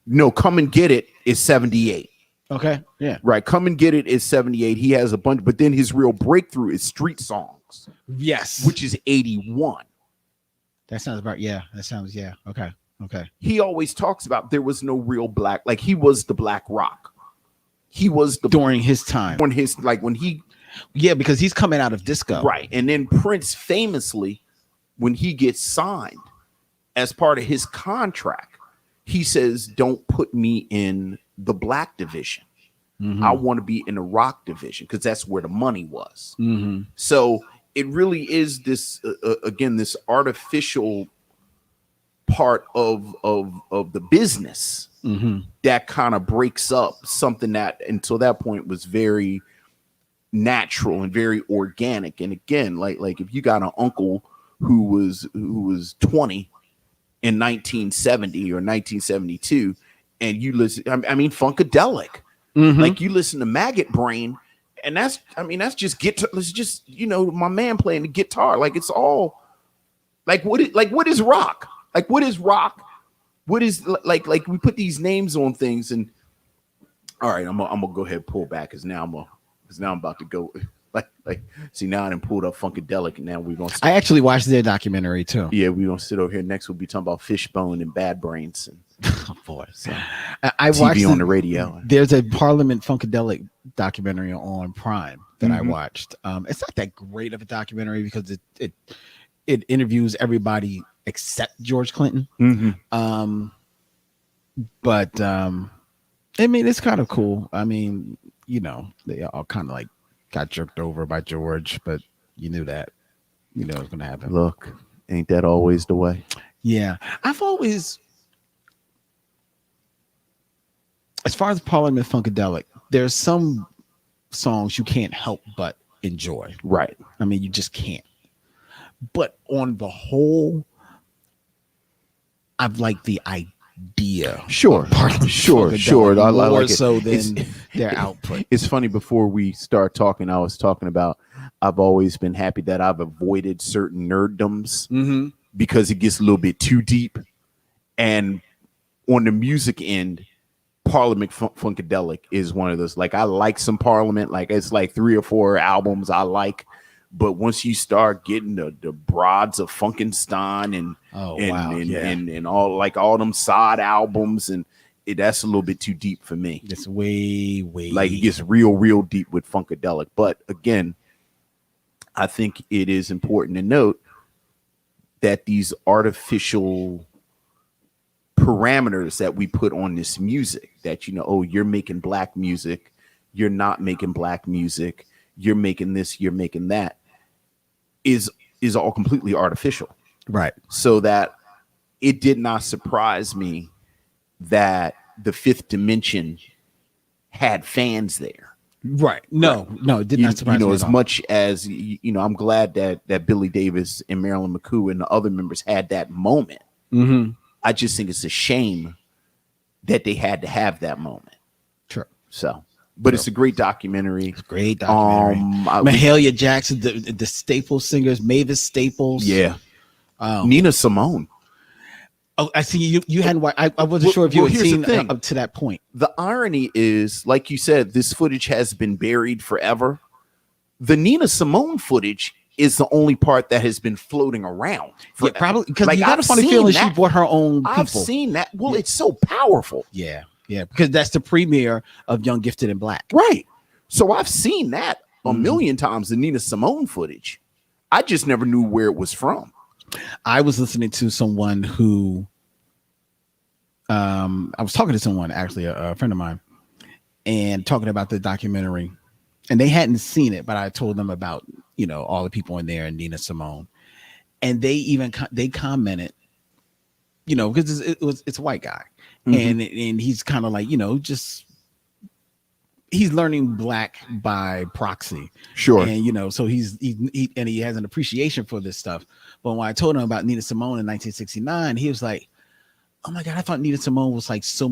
[SPEAKER 2] No, Come and Get It is 78.
[SPEAKER 1] Okay. Yeah.
[SPEAKER 2] Right. Come and Get It is 78. He has a bunch, but then his real breakthrough is Street Songs.
[SPEAKER 1] Yes.
[SPEAKER 2] Which is 81.
[SPEAKER 1] That sounds about, yeah. That sounds, yeah. Okay. Okay.
[SPEAKER 2] He always talks about there was no real black, like he was the black rock. He was the
[SPEAKER 1] during his time.
[SPEAKER 2] When his, like when he,
[SPEAKER 1] yeah, because he's coming out of disco.
[SPEAKER 2] Right. And then Prince famously, when he gets signed as part of his contract, he says, don't put me in the black division. I want to be in the rock division, because that's where the money was. So it really is this, again, this artificial part of the business that kind of breaks up something that until that point was very natural and very organic. And again, like if you got an uncle who was 20 in 1970 or 1972, and you listen, I mean, Funkadelic, like you listen to Maggot Brain, and that's just guitar. Let's just, you know, my man playing the guitar. Like it's all like what is rock? Like what is rock? What is like we put these names on things, and all right, I'm gonna go ahead and pull back because now I'm about to go like see, now I done pulled up Funkadelic, and now we're gonna
[SPEAKER 1] I actually watched their documentary too.
[SPEAKER 2] Yeah, we're gonna sit over here next. We'll be talking about Fishbone and Bad Brains, and
[SPEAKER 1] oh boy,
[SPEAKER 2] so
[SPEAKER 1] I watched
[SPEAKER 2] on the radio.
[SPEAKER 1] There's a Parliament Funkadelic documentary on Prime that I watched. It's not that great of a documentary because it interviews everybody except George Clinton. But I mean, it's kind of cool. I mean, you know, they all kind of like got jerked over by George, but you knew that, you know, it was going to happen.
[SPEAKER 2] Look, ain't that always the way?
[SPEAKER 1] Yeah. I've always, as far as Parliament Funkadelic, there's some songs you can't help but enjoy.
[SPEAKER 2] Right.
[SPEAKER 1] I mean, you just can't. But on the whole, I've liked the idea.
[SPEAKER 2] Sure.
[SPEAKER 1] Sure.
[SPEAKER 2] I
[SPEAKER 1] More
[SPEAKER 2] like it.
[SPEAKER 1] so than their output.
[SPEAKER 2] It's funny, before we start talking, I was talking about I've always been happy that I've avoided certain nerddoms because it gets a little bit too deep. And on the music end, Parliament Funkadelic is one of those. Like, I like some Parliament. Like, it's like 3 or 4 albums I like. But once you start getting the broads of Funkenstein and all, like all them side albums, and that's a little bit too deep for me.
[SPEAKER 1] It's way
[SPEAKER 2] like it gets real deep with Funkadelic. But again, I think it is important to note that these artificial parameters that we put on this music, that, oh, you're making black music, you're not making black music, you're making this, you're making that, is all completely artificial.
[SPEAKER 1] Right.
[SPEAKER 2] So that it did not surprise me that the Fifth Dimension had fans there.
[SPEAKER 1] Right. No, it did not surprise me.
[SPEAKER 2] As much as, I'm glad that Billy Davis and Marilyn McCoo and the other members had that moment.
[SPEAKER 1] Mm-hmm.
[SPEAKER 2] I just think it's a shame that they had to have that moment.
[SPEAKER 1] Sure.
[SPEAKER 2] So, but it's a great documentary.
[SPEAKER 1] It's a great documentary. Mahalia Jackson, the Staples singers, Mavis Staples.
[SPEAKER 2] Yeah. Nina Simone.
[SPEAKER 1] Oh, I see you hadn't. I wasn't sure if you had seen up to that point.
[SPEAKER 2] The irony is, like you said, this footage has been buried forever. The Nina Simone footage is the only part that has been floating around.
[SPEAKER 1] Yeah, probably because you got a funny feeling she brought her own people.
[SPEAKER 2] I've seen that. Well, it's so powerful.
[SPEAKER 1] Yeah, because that's the premiere of Young, Gifted, and Black.
[SPEAKER 2] Right. So I've seen that a million times, the Nina Simone footage. I just never knew where it was from.
[SPEAKER 1] I was listening to someone who, I was talking to someone, actually, a friend of mine, and talking about the documentary, and they hadn't seen it, but I told them about, all the people in there and Nina Simone, and they commented, because it's a white guy, and he's kind of like, just he's learning black by proxy.
[SPEAKER 2] Sure.
[SPEAKER 1] And, so he has an appreciation for this stuff. But when I told him about Nina Simone in 1969, he was like, oh my God, I thought Nina Simone was like so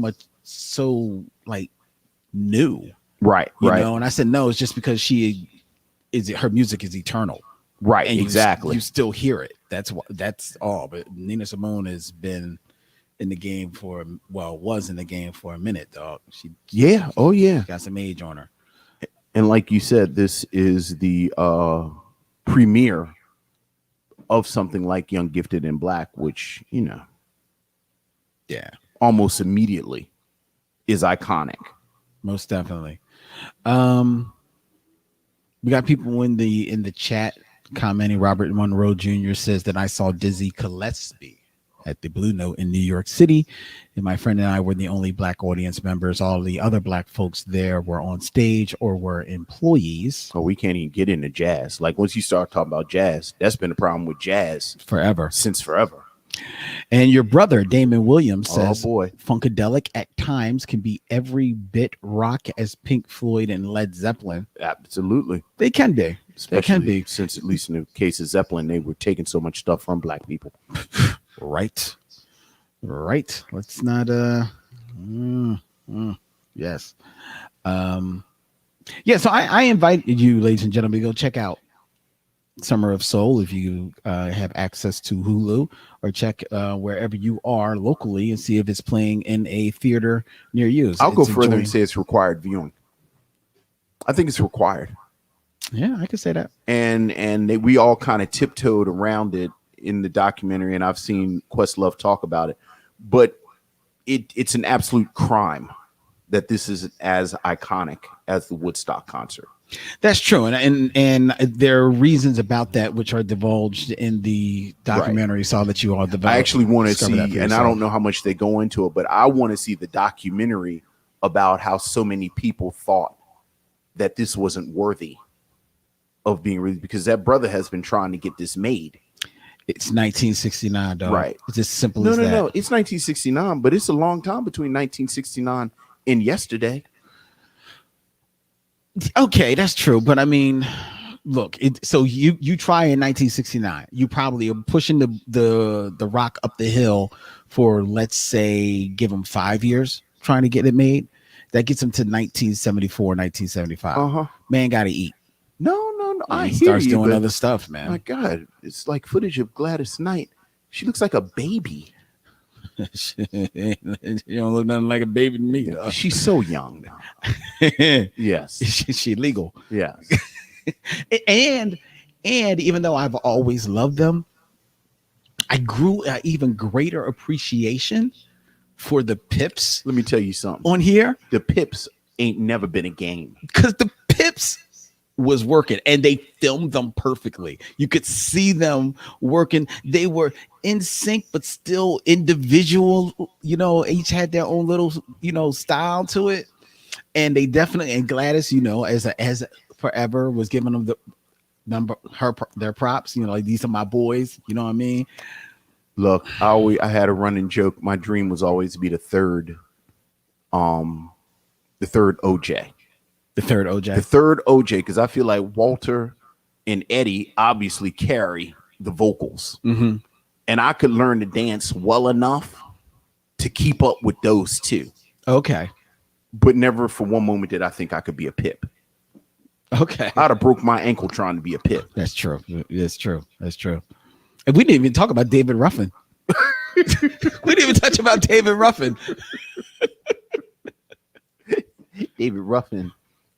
[SPEAKER 1] new.
[SPEAKER 2] Right.
[SPEAKER 1] And I said, no, it's just because her music is eternal.
[SPEAKER 2] Right.
[SPEAKER 1] And
[SPEAKER 2] exactly.
[SPEAKER 1] You still hear it. That's all. But Nina Simone has been in the game was in the game for a minute, dog. She got some age on her.
[SPEAKER 2] And like you said, this is the premiere of something like Young, Gifted, and Black, which, almost immediately is iconic.
[SPEAKER 1] Most definitely. We got people in the chat commenting. Robert Monroe Jr. says that I saw Dizzy Gillespie at the Blue Note in New York City, and my friend and I were the only black audience members. All the other black folks there were on stage or were employees.
[SPEAKER 2] Oh, we can't even get into jazz. Like, once you start talking about jazz, that's been a problem with jazz since forever.
[SPEAKER 1] And your brother Damon Williams says,
[SPEAKER 2] "Oh boy,
[SPEAKER 1] Funkadelic at times can be every bit rock as Pink Floyd and Led Zeppelin."
[SPEAKER 2] Absolutely,
[SPEAKER 1] they can be.
[SPEAKER 2] Especially since, at least in the case of Zeppelin, they were taking so much stuff from black people.
[SPEAKER 1] Right. Let's not. Yes. So I invite you, ladies and gentlemen, to go check out Summer of Soul if you have access to Hulu, or check wherever you are locally and see if it's playing in a theater near you.
[SPEAKER 2] I'll go further and say it's required viewing. I think it's required.
[SPEAKER 1] Yeah, I can say that.
[SPEAKER 2] And we all kind of tiptoed around it in the documentary, and I've seen Questlove talk about it, but it's an absolute crime that this is as iconic as the Woodstock concert.
[SPEAKER 1] That's true, and there are reasons about that which are divulged in the documentary. Right. So that you all develop.
[SPEAKER 2] I actually want to see, and I don't know how much they go into it, but I want to see the documentary about how so many people thought that this wasn't worthy of being released, because that brother has been trying to get this made.
[SPEAKER 1] It's 1969, dog.
[SPEAKER 2] Right.
[SPEAKER 1] It's as simple as that.
[SPEAKER 2] No. It's 1969, but it's a long time between 1969 and yesterday.
[SPEAKER 1] Okay, that's true, but I mean, look. So you try in 1969, you probably are pushing the rock up the hill for, let's say, give them 5 years trying to get it made. That gets them to 1974, 1975. Man got to eat.
[SPEAKER 2] No. I
[SPEAKER 1] he
[SPEAKER 2] hear
[SPEAKER 1] starts
[SPEAKER 2] you,
[SPEAKER 1] doing
[SPEAKER 2] but
[SPEAKER 1] other stuff, man.
[SPEAKER 2] My God, it's like footage of Gladys Knight. She looks like a baby.
[SPEAKER 1] She don't look nothing like a baby to me. Though.
[SPEAKER 2] She's so young now. Yes,
[SPEAKER 1] she legal.
[SPEAKER 2] Yes,
[SPEAKER 1] and even though I've always loved them, I grew an even greater appreciation for the Pips.
[SPEAKER 2] Let me tell you something
[SPEAKER 1] on here.
[SPEAKER 2] The Pips ain't never been a game,
[SPEAKER 1] because the Pips was working, and they filmed them perfectly. You could see them working. They were in sync, but still individual. Each had their own little, style to it. And they definitely, and Gladys, as forever was giving them their props. Like, these are my boys. You know what I mean?
[SPEAKER 2] Look, I had a running joke. My dream was always to be the third OJ.
[SPEAKER 1] The third OJ.
[SPEAKER 2] The third OJ, because I feel like Walter and Eddie obviously carry the vocals.
[SPEAKER 1] Mm-hmm.
[SPEAKER 2] And I could learn to dance well enough to keep up with those two.
[SPEAKER 1] Okay.
[SPEAKER 2] But never for one moment did I think I could be a Pip.
[SPEAKER 1] Okay.
[SPEAKER 2] I'd have broke my ankle trying to be a Pip.
[SPEAKER 1] That's true. That's true. That's true. And we didn't even talk about David Ruffin. We didn't even touch about David Ruffin.
[SPEAKER 2] David Ruffin,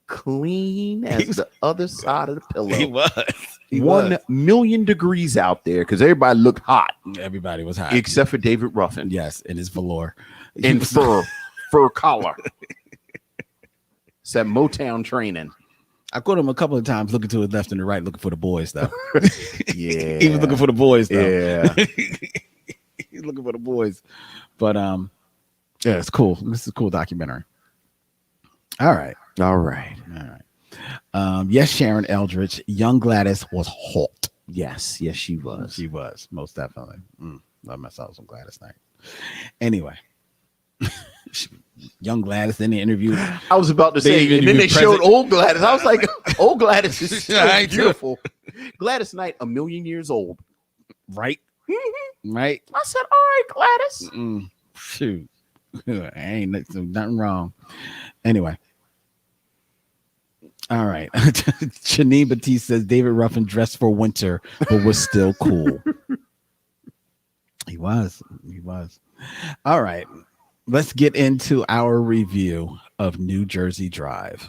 [SPEAKER 2] clean as the other side of the pillow.
[SPEAKER 1] He was.
[SPEAKER 2] 1 million degrees out there because everybody looked hot.
[SPEAKER 1] Everybody was hot.
[SPEAKER 2] Except for David Ruffin.
[SPEAKER 1] Yes, in his velour.
[SPEAKER 2] And fur collar. It's that Motown training.
[SPEAKER 1] I caught him a couple of times looking to his left and the right, looking for the boys, though.
[SPEAKER 2] Yeah.
[SPEAKER 1] He was looking for the boys, though.
[SPEAKER 2] Yeah.
[SPEAKER 1] He's looking for the boys. But yeah, it's cool. This is a cool documentary. All right. Yes, Sharon Eldridge, young Gladys was hot.
[SPEAKER 2] Yes, she was.
[SPEAKER 1] She was, most definitely. Love myself some Gladys Knight. Anyway. Young Gladys in the interview.
[SPEAKER 2] I was about to say, and then they showed old Gladys. I was like, old Gladys is so beautiful. Gladys Knight, 1 million years old.
[SPEAKER 1] Right?
[SPEAKER 2] Mm-hmm.
[SPEAKER 1] Right?
[SPEAKER 2] I said, all right, Gladys.
[SPEAKER 1] Shoot. Ain't nothing wrong. Anyway. All right. Janine Batiste says David Ruffin dressed for winter, but was still cool. He was. All right. Let's get into our review of New Jersey Drive.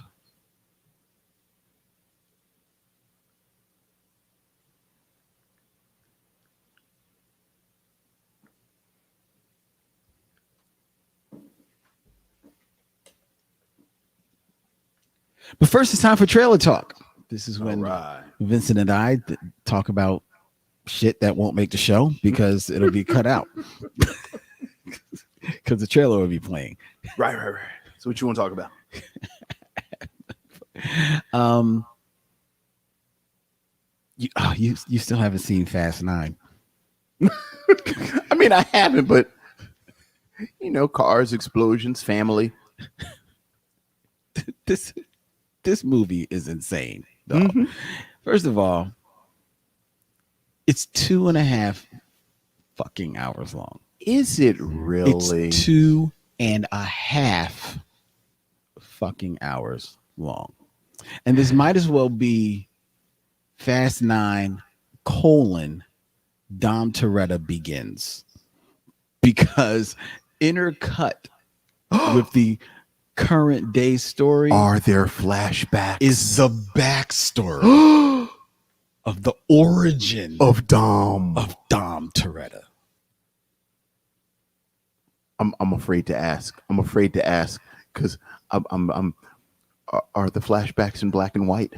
[SPEAKER 1] But first, it's time for trailer talk. This is when Vincent and I talk about shit that won't make the show because it'll be cut out. Because the trailer will be playing.
[SPEAKER 2] Right. So what you want to talk about?
[SPEAKER 1] You still haven't seen Fast 9.
[SPEAKER 2] I mean, I haven't, but cars, explosions, family.
[SPEAKER 1] This movie is insane, though. Mm-hmm. First of all, it's 2.5 fucking hours long.
[SPEAKER 2] Is it really?
[SPEAKER 1] It's 2.5 fucking hours long. And this might as well be Fast 9 : Dom Toretto Begins. Because intercut with the current day story
[SPEAKER 2] are there flashbacks
[SPEAKER 1] is the backstory of the origin
[SPEAKER 2] of Dom
[SPEAKER 1] Toretto.
[SPEAKER 2] I'm afraid to ask because I'm are the flashbacks in black and white?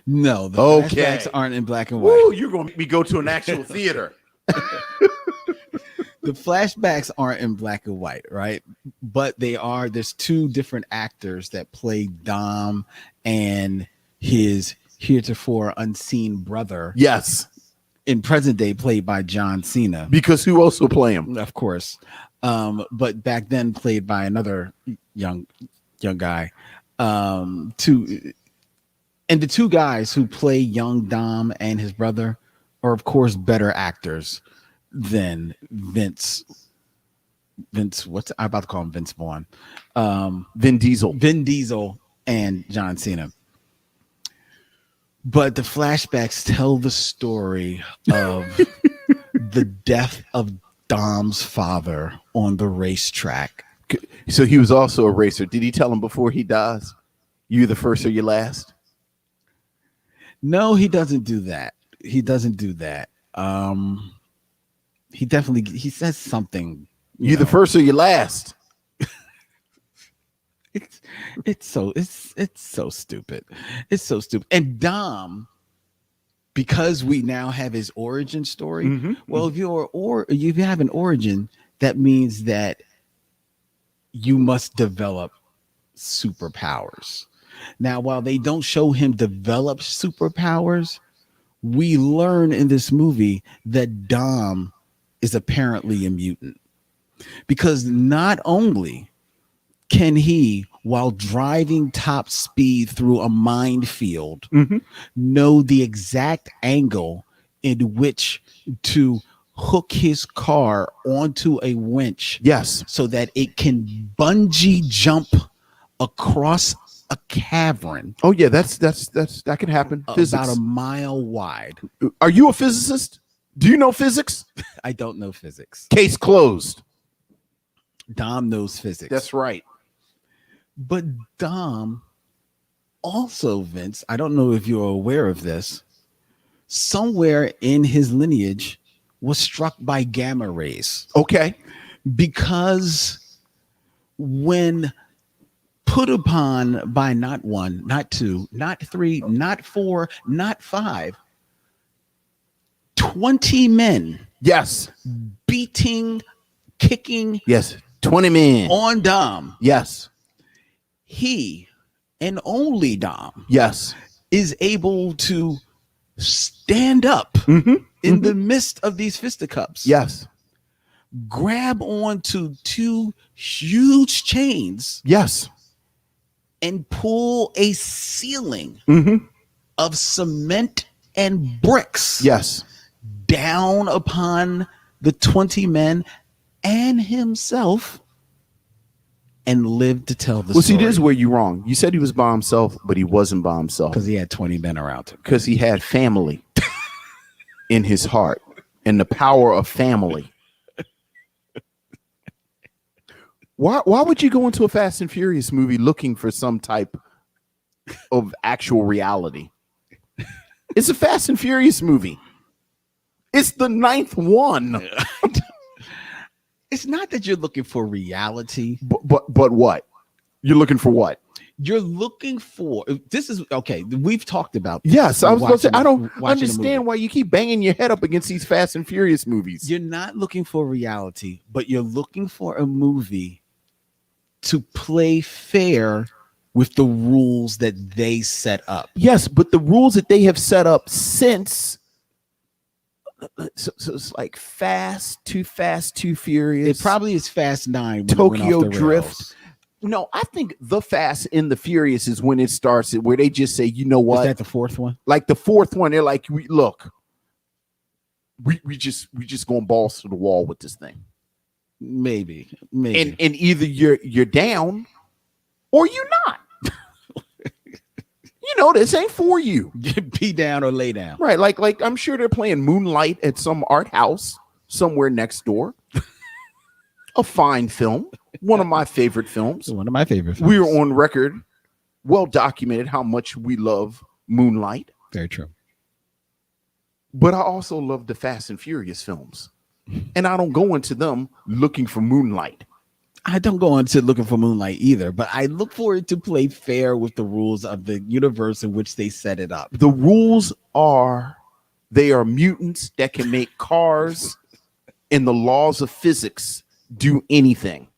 [SPEAKER 1] No, the flashbacks aren't in black and white.
[SPEAKER 2] Woo, you're gonna make me go to an actual theater.
[SPEAKER 1] The flashbacks aren't in black and white, right? But there's two different actors that play Dom and his heretofore unseen brother.
[SPEAKER 2] Yes.
[SPEAKER 1] In present day, played by John Cena.
[SPEAKER 2] Because who else will play him?
[SPEAKER 1] Of course. But back then played by another young guy. And the two guys who play young Dom and his brother are, of course, better actors than Vince. I'm about to call him Vince Vaughn.
[SPEAKER 2] Vin Diesel
[SPEAKER 1] and John Cena. But the flashbacks tell the story of the death of Dom's father on the racetrack.
[SPEAKER 2] So he was also a racer. Did he tell him before he dies, you the first or you last?
[SPEAKER 1] No, he doesn't do that. He says something.
[SPEAKER 2] You the first or you last?
[SPEAKER 1] It's so stupid. It's so stupid. And Dom, because we now have his origin story. Well, if you have an origin, that means that you must develop superpowers. Now, while they don't show him develop superpowers, we learn in this movie that Dom is apparently a mutant, because not only can he, while driving top speed through a minefield, know the exact angle in which to hook his car onto a winch,
[SPEAKER 2] Yes.
[SPEAKER 1] so that it can bungee jump across a cavern.
[SPEAKER 2] Oh yeah, that can happen. Physics.
[SPEAKER 1] About a mile wide.
[SPEAKER 2] Are you a physicist? Do you know physics?
[SPEAKER 1] I don't know physics.
[SPEAKER 2] Case closed.
[SPEAKER 1] Dom knows physics.
[SPEAKER 2] That's right.
[SPEAKER 1] But Dom also, Vince, I don't know if you're aware of this, somewhere in his lineage was struck by gamma rays.
[SPEAKER 2] Okay.
[SPEAKER 1] Because when put upon by not one, not two, not three, not four, not five, 20 men.
[SPEAKER 2] Yes.
[SPEAKER 1] Beating, kicking.
[SPEAKER 2] Yes. 20 men.
[SPEAKER 1] On Dom.
[SPEAKER 2] Yes.
[SPEAKER 1] He, and only Dom.
[SPEAKER 2] Yes.
[SPEAKER 1] Is able to stand up in the midst of these fisticuffs.
[SPEAKER 2] Yes.
[SPEAKER 1] Grab onto two huge chains.
[SPEAKER 2] Yes.
[SPEAKER 1] And pull a ceiling of cement and bricks.
[SPEAKER 2] Yes.
[SPEAKER 1] Down upon the 20 men and himself, and live to tell the story.
[SPEAKER 2] Well, see, this is where you're wrong. You said he was by himself, but he wasn't by himself.
[SPEAKER 1] Because he had 20 men around him.
[SPEAKER 2] Because he had family in his heart, and the power of family. Why would you go into a Fast and Furious movie looking for some type of actual reality? It's a Fast and Furious movie. It's the 9th one.
[SPEAKER 1] It's not that you're looking for reality.
[SPEAKER 2] But what? You're looking for what?
[SPEAKER 1] You're looking for, this is okay. We've talked about
[SPEAKER 2] this. Yes, I was going to say, I don't
[SPEAKER 1] understand
[SPEAKER 2] why you keep banging your head up against these Fast and Furious movies.
[SPEAKER 1] You're not looking for reality, but you're looking for a movie to play fair with the rules that they set up.
[SPEAKER 2] Yes, but the rules that they have set up since, so it's like Too Fast, Too Furious.
[SPEAKER 1] It probably is Fast 9.
[SPEAKER 2] Tokyo Drift. No, I think the Fast and the Furious is when it starts, where they just say, you know what?
[SPEAKER 1] Is that the fourth one?
[SPEAKER 2] Like the fourth one, they're like, look, we just going balls to the wall with this thing.
[SPEAKER 1] Maybe.
[SPEAKER 2] And either you're down or you're not. You know, this ain't for you.
[SPEAKER 1] Be down or lay down.
[SPEAKER 2] Right. Like I'm sure they're playing Moonlight at some art house somewhere next door. A fine film. One of my favorite films.
[SPEAKER 1] One of my favorite films.
[SPEAKER 2] We are on record, well documented how much we love Moonlight.
[SPEAKER 1] Very true.
[SPEAKER 2] But I also love the Fast and Furious films. And I don't go into them looking for Moonlight.
[SPEAKER 1] I don't go into looking for Moonlight either, but I look for it to play fair with the rules of the universe in which they set it up.
[SPEAKER 2] The rules are, they are mutants that can make cars, and the laws of physics do anything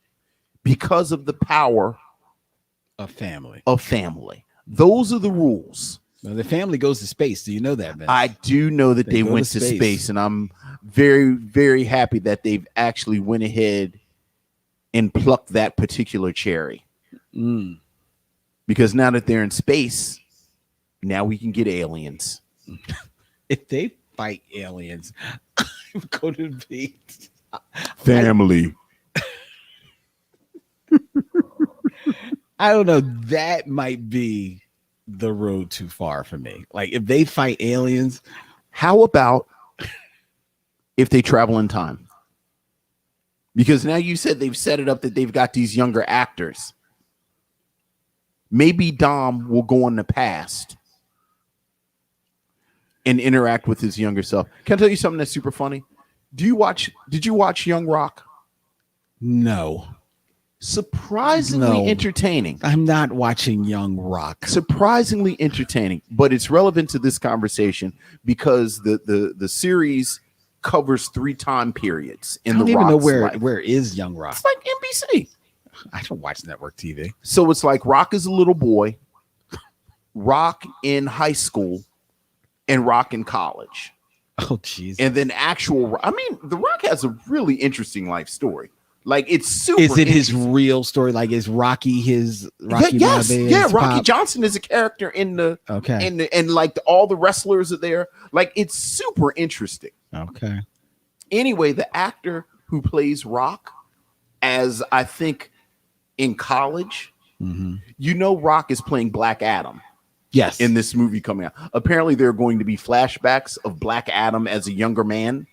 [SPEAKER 2] because of the power
[SPEAKER 1] of family.
[SPEAKER 2] Those are the rules.
[SPEAKER 1] Now, the family goes to space. Do you know that, man?
[SPEAKER 2] I do know that they went to space, and I'm very, very happy that they've actually went ahead and plucked that particular cherry. Because now that they're in space, now we can get aliens.
[SPEAKER 1] If they fight aliens, I'm going to be
[SPEAKER 2] family.
[SPEAKER 1] I don't know. That might be the road too far for me. Like if they fight aliens,
[SPEAKER 2] how about if they travel in time? Because now you said they've set it up that they've got these younger actors. Maybe Dom will go in the past and interact with his younger self. Can I tell you something that's super funny? Did you watch Young Rock?
[SPEAKER 1] No.
[SPEAKER 2] Surprisingly
[SPEAKER 1] No.
[SPEAKER 2] entertaining.
[SPEAKER 1] I'm not watching Young Rock.
[SPEAKER 2] Surprisingly entertaining, but it's relevant to this conversation because the series covers 3 time periods in
[SPEAKER 1] I don't
[SPEAKER 2] the
[SPEAKER 1] even know
[SPEAKER 2] Rock's life.
[SPEAKER 1] where is Young Rock.
[SPEAKER 2] It's like NBC.
[SPEAKER 1] I don't watch network TV.
[SPEAKER 2] So it's like Rock is a little boy, Rock in high school, and Rock in college.
[SPEAKER 1] Oh, jeez.
[SPEAKER 2] And then The Rock has a really interesting life story. Like, it's super.
[SPEAKER 1] Is it his real story? Like, is Rocky his Rocky?
[SPEAKER 2] Yes, yeah. Rocky
[SPEAKER 1] pop?
[SPEAKER 2] Johnson is a character in the
[SPEAKER 1] Okay.
[SPEAKER 2] and like all the wrestlers are there. Like, it's super interesting.
[SPEAKER 1] Okay.
[SPEAKER 2] Anyway, the actor who plays Rock, as I think in college, Rock is playing Black Adam.
[SPEAKER 1] Yes.
[SPEAKER 2] In this movie coming out, apparently there are going to be flashbacks of Black Adam as a younger man.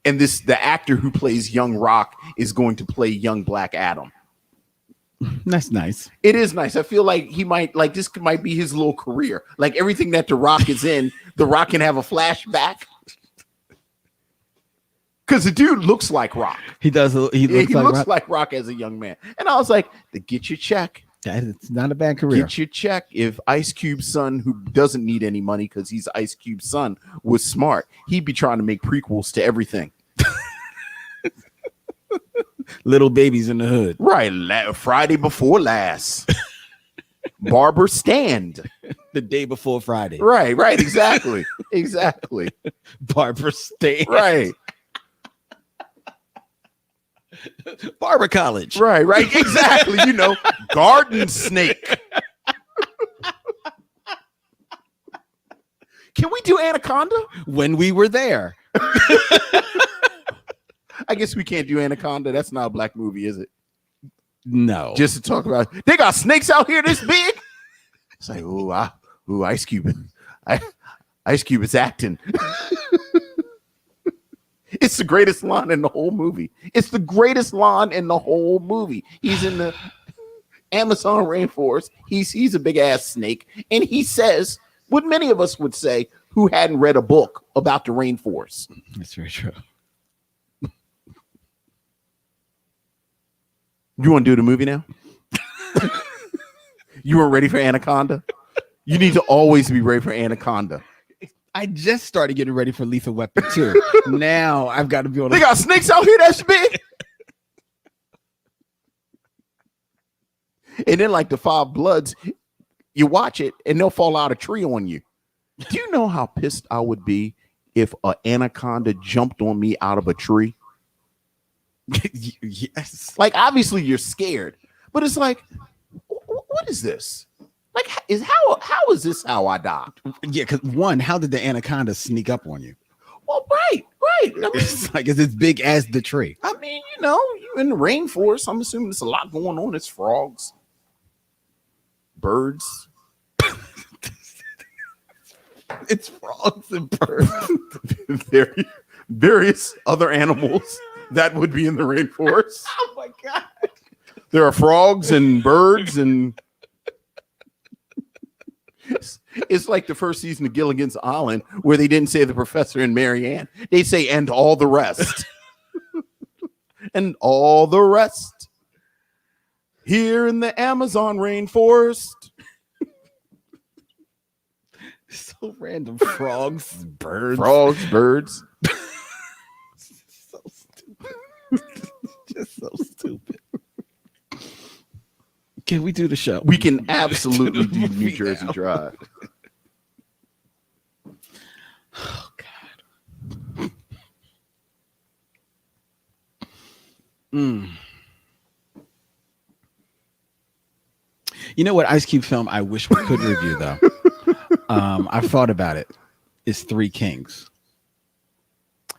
[SPEAKER 2] And the actor who plays young Rock is going to play young Black Adam.
[SPEAKER 1] That's nice.
[SPEAKER 2] It is nice. I feel like this might be his little career. Like, everything that The Rock is in, The Rock can have a flashback. Because the dude looks like Rock.
[SPEAKER 1] He does. He looks
[SPEAKER 2] like Rock as a young man. And I was like, get your check.
[SPEAKER 1] It's not a bad career.
[SPEAKER 2] Get your check. If Ice Cube's son, who doesn't need any money because he's Ice Cube's son, was smart, he'd be trying to make prequels to everything.
[SPEAKER 1] Little Babies in the Hood.
[SPEAKER 2] Right. Friday Before Last. Barber Stand.
[SPEAKER 1] The Day Before Friday.
[SPEAKER 2] Right. Exactly.
[SPEAKER 1] Barber Stand.
[SPEAKER 2] Right.
[SPEAKER 1] Barber College.
[SPEAKER 2] Right. Exactly. Garden Snake. Can we do Anaconda?
[SPEAKER 1] When we were there.
[SPEAKER 2] I guess we can't do Anaconda. That's not a black movie, is it?
[SPEAKER 1] No.
[SPEAKER 2] Just to talk about, they got snakes out here this big. It's like, Ice Cube. Ice Cube is acting. It's the greatest line in the whole movie. He's in the Amazon rainforest. He's a big ass snake. And he says what many of us would say who hadn't read a book about the rainforest.
[SPEAKER 1] That's very true.
[SPEAKER 2] You want to do the movie now? You weren't ready for Anaconda? You need to always be ready for Anaconda.
[SPEAKER 1] I just started getting ready for Lethal Weapon 2. Now I've got to be able to.
[SPEAKER 2] They got snakes out here that's big. And then, like the Five Bloods, you watch it and they'll fall out a tree on you. Do you know how pissed I would be if an anaconda jumped on me out of a tree?
[SPEAKER 1] Yes.
[SPEAKER 2] Like, obviously you're scared, but it's like, what is this? Like, how is this how I die?
[SPEAKER 1] Yeah, because one, how did the anaconda sneak up on you?
[SPEAKER 2] Well, right. I mean,
[SPEAKER 1] It's like it's as big as the tree.
[SPEAKER 2] you're in the rainforest. I'm assuming there's a lot going on. It's frogs, birds.
[SPEAKER 1] It's frogs and birds.
[SPEAKER 2] Various other animals that would be in the rainforest.
[SPEAKER 1] Oh my God.
[SPEAKER 2] There are frogs and birds and it's like the first season of Gilligan's Island where they didn't say the professor and Marianne. They say, and all the rest. And all the rest. Here in the Amazon rainforest.
[SPEAKER 1] So random. Frogs, birds. So stupid. Just so stupid. Can we do the show?
[SPEAKER 2] We can absolutely do New Jersey Drive.
[SPEAKER 1] Oh God. You know what Ice Cube film I wish we could review though? I've thought about it. It's Three Kings.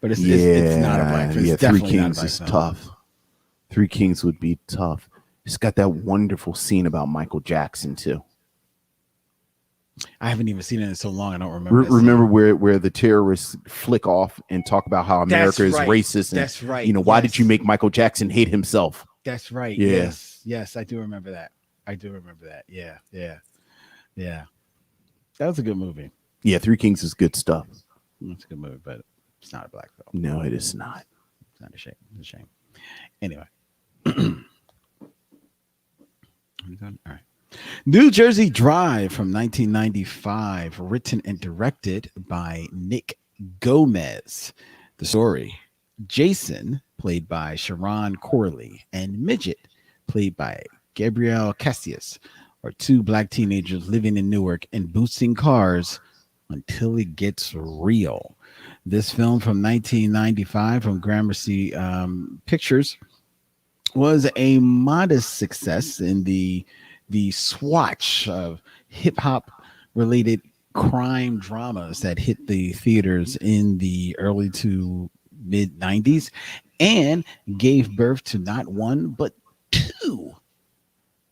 [SPEAKER 1] But it's not a black film. It's
[SPEAKER 2] Three
[SPEAKER 1] definitely
[SPEAKER 2] Kings
[SPEAKER 1] not a
[SPEAKER 2] is
[SPEAKER 1] black film.
[SPEAKER 2] tough. Three Kings would be tough. It's got that wonderful scene about Michael Jackson too.
[SPEAKER 1] I haven't even seen it in so long. I don't remember.
[SPEAKER 2] Remember where the terrorists flick off and talk about how America is racist. And,
[SPEAKER 1] that's right.
[SPEAKER 2] Why did you make Michael Jackson hate himself?
[SPEAKER 1] That's right.
[SPEAKER 2] Yeah.
[SPEAKER 1] Yes, I do remember that. Yeah. That was a good movie.
[SPEAKER 2] Yeah, Three Kings is good stuff.
[SPEAKER 1] It's a good movie, but it's not a black film.
[SPEAKER 2] No, it is not.
[SPEAKER 1] It's not a shame. It's a shame. Anyway. All right. New Jersey Drive from 1995, written and directed by Nick Gomez. The story: Jason, played by Sharon Corley, and Midget, played by Gabrielle Cassius, are two black teenagers living in Newark and boosting cars until it gets real. This film from 1995 from Gramercy Pictures was a modest success in the swatch of hip hop related crime dramas that hit the theaters in the early to mid 90s and gave birth to not one but two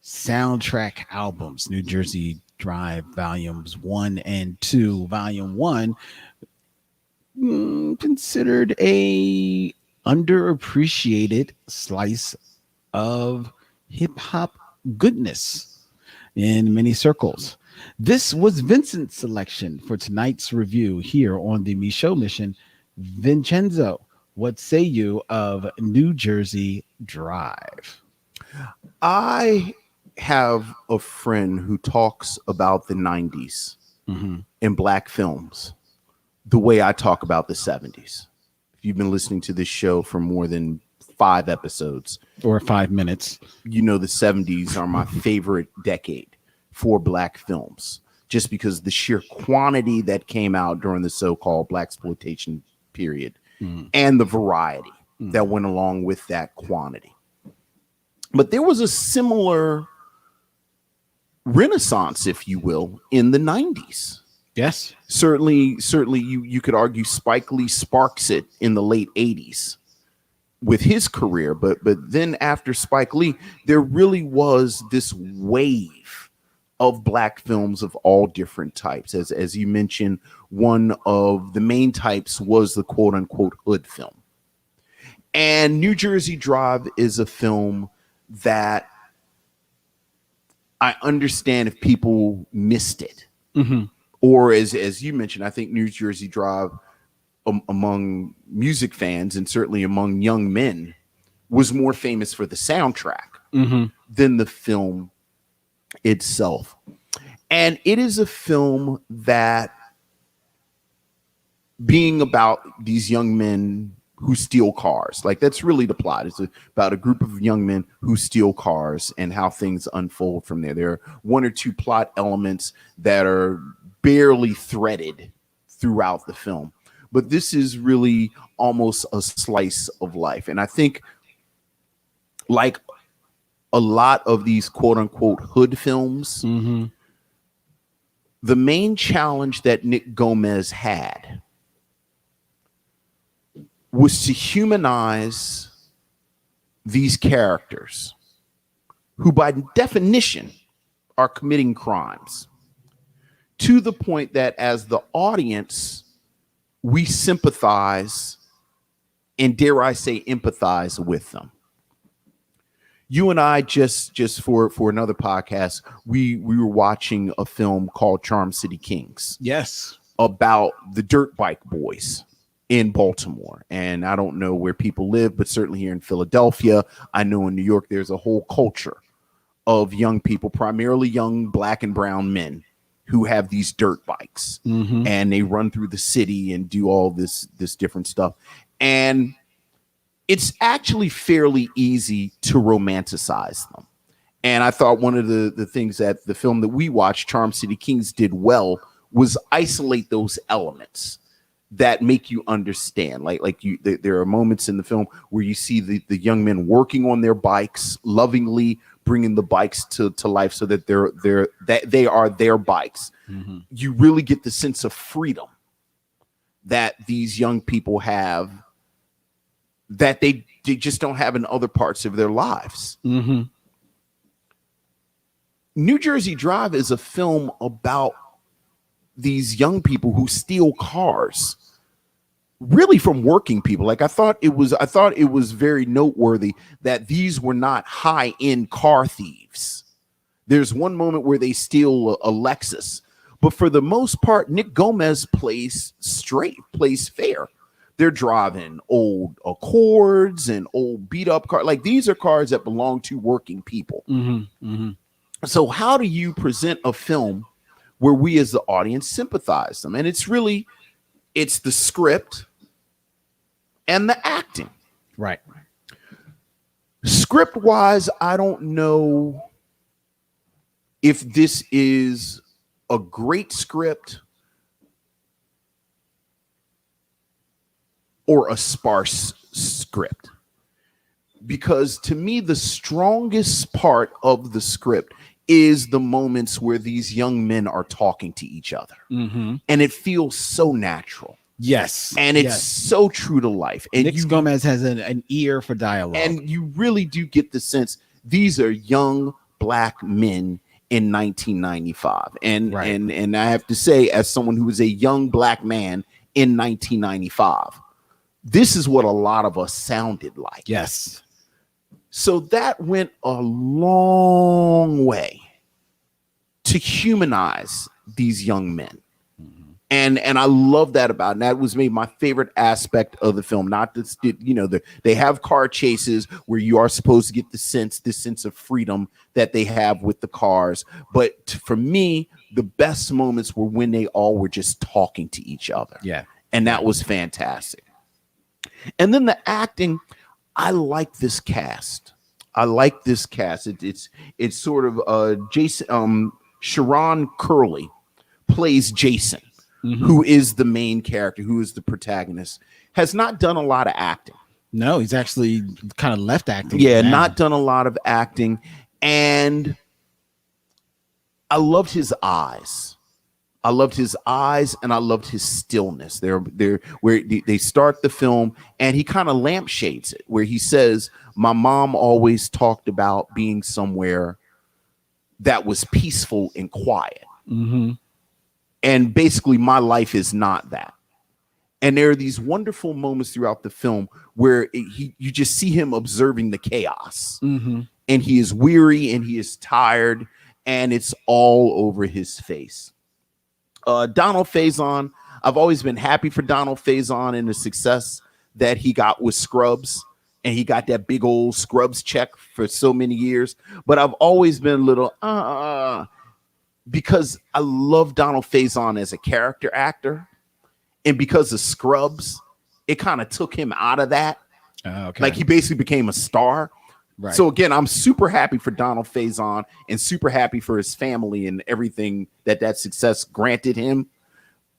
[SPEAKER 1] soundtrack albums: New Jersey Drive Volumes 1 and 2. Volume 1 considered a underappreciated slice of hip hop goodness in many circles. This was Vincent's selection for tonight's review here on the Micheaux Mission. Vincenzo, what say you of New Jersey Drive?
[SPEAKER 2] I have a friend who talks about the 90s in black films the way I talk about the 70s. If you've been listening to this show for more than 5 episodes
[SPEAKER 1] or 5 minutes,
[SPEAKER 2] you know the 70s are my favorite decade for black films, just because the sheer quantity that came out during the so-called blaxploitation period and the variety that went along with that quantity. But there was a similar renaissance, if you will, in the 90s.
[SPEAKER 1] Yes,
[SPEAKER 2] Certainly you could argue Spike Lee sparks it in the late 80s with his career, but then after Spike Lee, there really was this wave of black films of all different types. As you mentioned, one of the main types was the quote unquote hood film. And New Jersey Drive is a film that I understand if people missed it. Or as you mentioned, I think New Jersey Drive among music fans and certainly among young men was more famous for the soundtrack than the film itself. And it is a film that, being about these young men who steal cars, like that's really the plot. It's about a group of young men who steal cars and how things unfold from there. There are 1 or 2 plot elements that are barely threaded throughout the film, but this is really almost a slice of life. And I think, like a lot of these quote unquote hood films, the main challenge that Nick Gomez had was to humanize these characters who by definition are committing crimes, to the point that as the audience, we sympathize and, dare I say, empathize with them. You and I just for another podcast, we were watching a film called Charm City Kings.
[SPEAKER 1] yes,
[SPEAKER 2] About the dirt bike boys in Baltimore. And I don't know where people live, but certainly here in Philadelphia, I know in New York, there's a whole culture of young people, primarily young black and brown men, who have these dirt bikes and they run through the city and do all this different stuff. And it's actually fairly easy to romanticize them. And I thought one of the things that the film that we watched, Charm City Kings, did well was isolate those elements that make you understand. There are moments in the film where you see the young men working on their bikes, lovingly bringing the bikes to life so that they are their bikes. You really get the sense of freedom that these young people have that they just don't have in other parts of their lives. New Jersey Drive is a film about these young people who steal cars, really from working people. Like I thought it was very noteworthy that these were not high-end car thieves. There's one moment where they steal a Lexus, but for the most part, Nick Gomez plays fair. They're driving old Accords and old beat up cars. Like these are cars that belong to working people. So how do you present a film where we as the audience sympathize them? And it's the script and the acting.
[SPEAKER 1] Right.
[SPEAKER 2] Script wise, I don't know if this is a great script or a sparse script. Because to me, the strongest part of the script is the moments where these young men are talking to each other.
[SPEAKER 1] Mm-hmm.
[SPEAKER 2] And it feels so natural.
[SPEAKER 1] Yes.
[SPEAKER 2] And it's so true to life. And
[SPEAKER 1] Nick Gomez has an ear for dialogue.
[SPEAKER 2] And you really do get the sense these are young black men in 1995. And
[SPEAKER 1] Right.
[SPEAKER 2] and I have to say, as someone who was a young black man in 1995, this is what a lot of us sounded like.
[SPEAKER 1] Yes.
[SPEAKER 2] So that went a long way to humanize these young men. And I love that about it. And that was maybe my favorite aspect of the film. Not that, you know, they have car chases where you are supposed to get this sense of freedom that they have with the cars. But for me, the best moments were when they all were just talking to each other.
[SPEAKER 1] Yeah.
[SPEAKER 2] And that was fantastic. And then the acting, I like this cast. It's sort of Jason, Sharon Curley plays Jason. Mm-hmm. Who is the main character, who is the protagonist, has not done a lot of acting.
[SPEAKER 1] No, he's actually kind of left acting.
[SPEAKER 2] Yeah, not done a lot of acting. And I loved his eyes. And I loved his stillness. They're where they start the film, and he kind of lampshades it, where he says, "My mom always talked about being somewhere that was peaceful and quiet."
[SPEAKER 1] Mm-hmm.
[SPEAKER 2] And basically, my life is not that. And there are these wonderful moments throughout the film where you just see him observing the chaos.
[SPEAKER 1] Mm-hmm.
[SPEAKER 2] And he is weary and he is tired, and it's all over his face. Donald Faison, I've always been happy for Donald Faison and the success that he got with Scrubs. And he got that big old Scrubs check for so many years. But I've always been a little, because I love Donald Faison as a character actor, and because of Scrubs, it kind of took him out of that.
[SPEAKER 1] Okay.
[SPEAKER 2] Like he basically became a star. Right. So again, I'm super happy for Donald Faison and super happy for his family and everything that success granted him.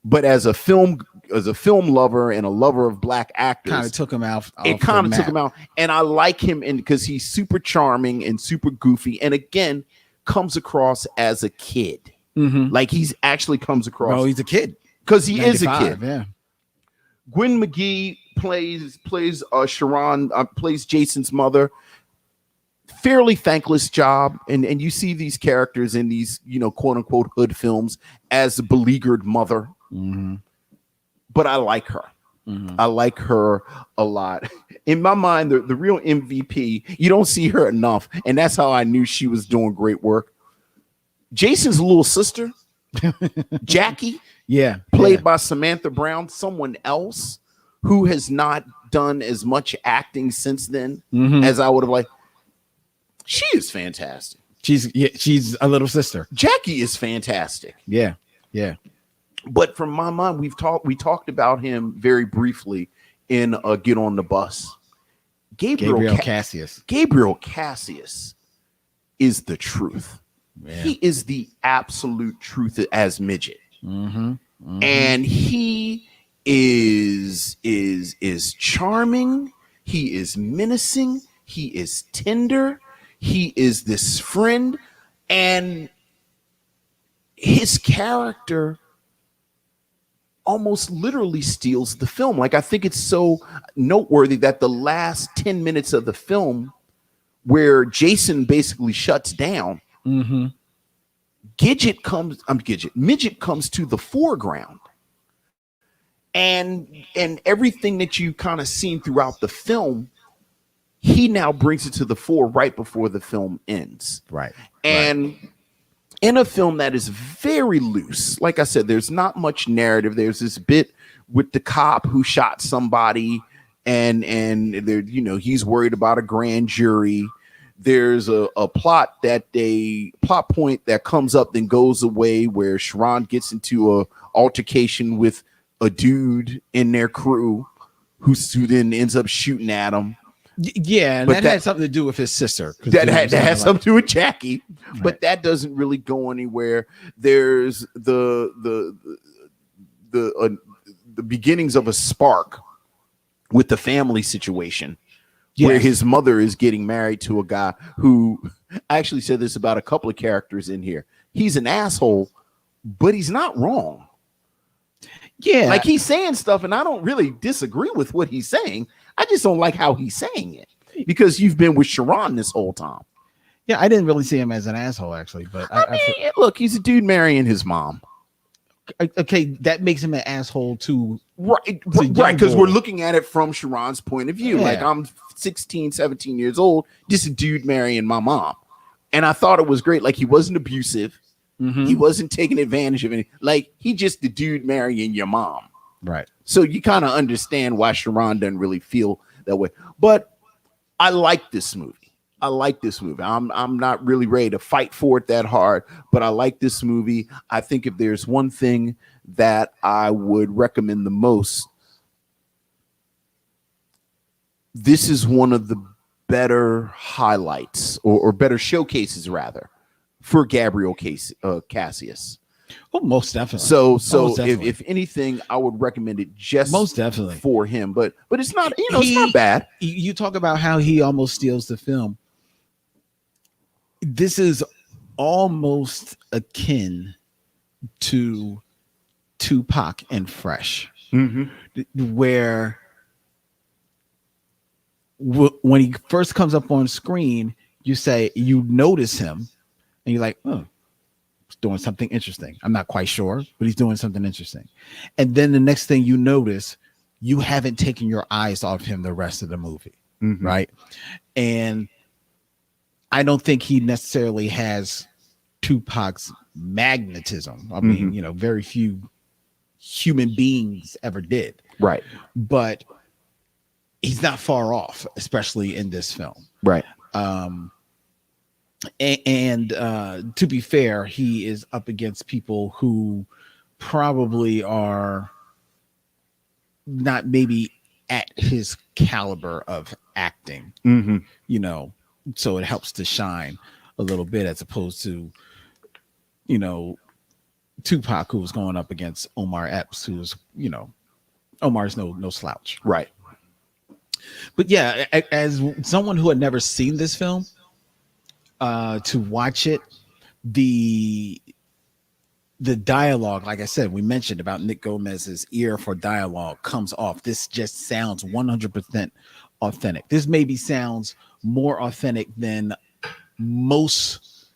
[SPEAKER 2] But as a film lover and a lover of black actors,
[SPEAKER 1] kind of took him out.
[SPEAKER 2] It kind of took him out, and I like him because he's super charming and super goofy, and again, comes across as a kid. Mm-hmm. Like he's actually comes across.
[SPEAKER 1] Oh, he's a kid
[SPEAKER 2] because he is a kid.
[SPEAKER 1] Yeah.
[SPEAKER 2] Gwen McGee plays Sharon, plays Jason's mother. Fairly thankless job, and you see these characters in these, you know, quote unquote hood films as a beleaguered mother. Mm-hmm. But I like her. Mm-hmm. I like her a lot. In my mind, the real MVP, you don't see her enough, and that's how I knew she was doing great work. Jason's little sister, Jackie, played by Samantha Brown, someone else who has not done as much acting since then as I would have liked. She is fantastic.
[SPEAKER 1] She's a little sister.
[SPEAKER 2] Jackie is fantastic.
[SPEAKER 1] Yeah.
[SPEAKER 2] But from my mind, we talked about him very briefly in Get on the Bus. Gabriel Cassius. Gabriel Cassius is the truth. Yeah. He is the absolute truth as Midget. Mm-hmm. Mm-hmm. And he is charming. He is menacing. He is tender. He is this friend. And his character almost literally steals the film. Like, I think it's so noteworthy that the last 10 minutes of the film, where Jason basically shuts down, Midget comes to the foreground, and everything that you kind of seen throughout the film, he now brings it to the fore right before the film ends. Right. And in a film that is very loose, like I said, there's not much narrative. There's this bit with the cop who shot somebody, and there, you know, he's worried about a grand jury. there's a plot point that comes up then goes away where Sharon gets into a altercation with a dude in their crew who then ends up shooting at him.
[SPEAKER 1] Yeah, and that had something to do with his sister.
[SPEAKER 2] That had something to do with Jackie, right. But that doesn't really go anywhere. There's the beginnings of a spark with the family situation. Yes. Where his mother is getting married to a guy who, I actually said this about a couple of characters in here. He's an asshole, but he's not wrong. Yeah. Like he's saying stuff and I don't really disagree with what he's saying. I just don't like how he's saying it because you've been with Sharon this whole time.
[SPEAKER 1] Yeah, I didn't really see him as an asshole actually, but I
[SPEAKER 2] mean, look, he's a dude marrying his mom.
[SPEAKER 1] Okay, that makes him an asshole too.
[SPEAKER 2] Right, because we're looking at it from Sharon's point of view. Yeah. Like I'm 16, 17 years old, just a dude marrying my mom. And I thought it was great. Like he wasn't abusive. Mm-hmm. He wasn't taking advantage of any. Like he just the dude marrying your mom.
[SPEAKER 1] Right.
[SPEAKER 2] So you kind of understand why Sharon doesn't really feel that way. But I like this movie. I'm not really ready to fight for it that hard, but I like this movie. I think if there's one thing that I would recommend the most, this is one of the better highlights or better showcases rather for Gabriel Cassius.
[SPEAKER 1] Oh, most definitely.
[SPEAKER 2] So if anything, I would recommend it just
[SPEAKER 1] most definitely
[SPEAKER 2] for him. But it's not, it's not bad.
[SPEAKER 1] You talk about how he almost steals the film. This is almost akin to Tupac and Fresh, where when he first comes up on screen, you notice him, and you're like, oh, he's doing something interesting. I'm not quite sure, but he's doing something interesting. And then the next thing you notice, you haven't taken your eyes off him the rest of the movie, right? And I don't think he necessarily has Tupac's magnetism. I mean, very few human beings ever did.
[SPEAKER 2] Right.
[SPEAKER 1] But he's not far off, especially in this film.
[SPEAKER 2] Right.
[SPEAKER 1] And to be fair, he is up against people who probably are not maybe at his caliber of acting, so it helps to shine a little bit as opposed to, Tupac, who was going up against Omar Epps, who's, Omar's no slouch.
[SPEAKER 2] Right.
[SPEAKER 1] But yeah, as someone who had never seen this film, to watch it, the dialogue, like I said, we mentioned about Nick Gomez's ear for dialogue comes off. This just sounds 100% authentic. This maybe sounds more authentic than most,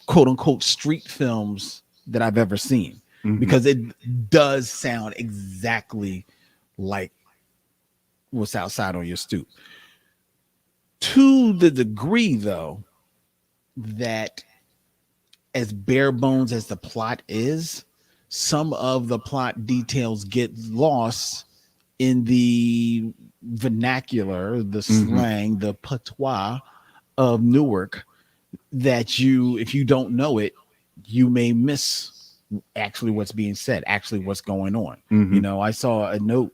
[SPEAKER 1] quote unquote street films that I've ever seen, because it does sound exactly like what's outside on your stoop. To the degree, though, that as bare bones as the plot is, some of the plot details get lost in the vernacular, the slang, the patois of Newark, that if you don't know it, you may miss actually what's being said, actually what's going on. I saw a note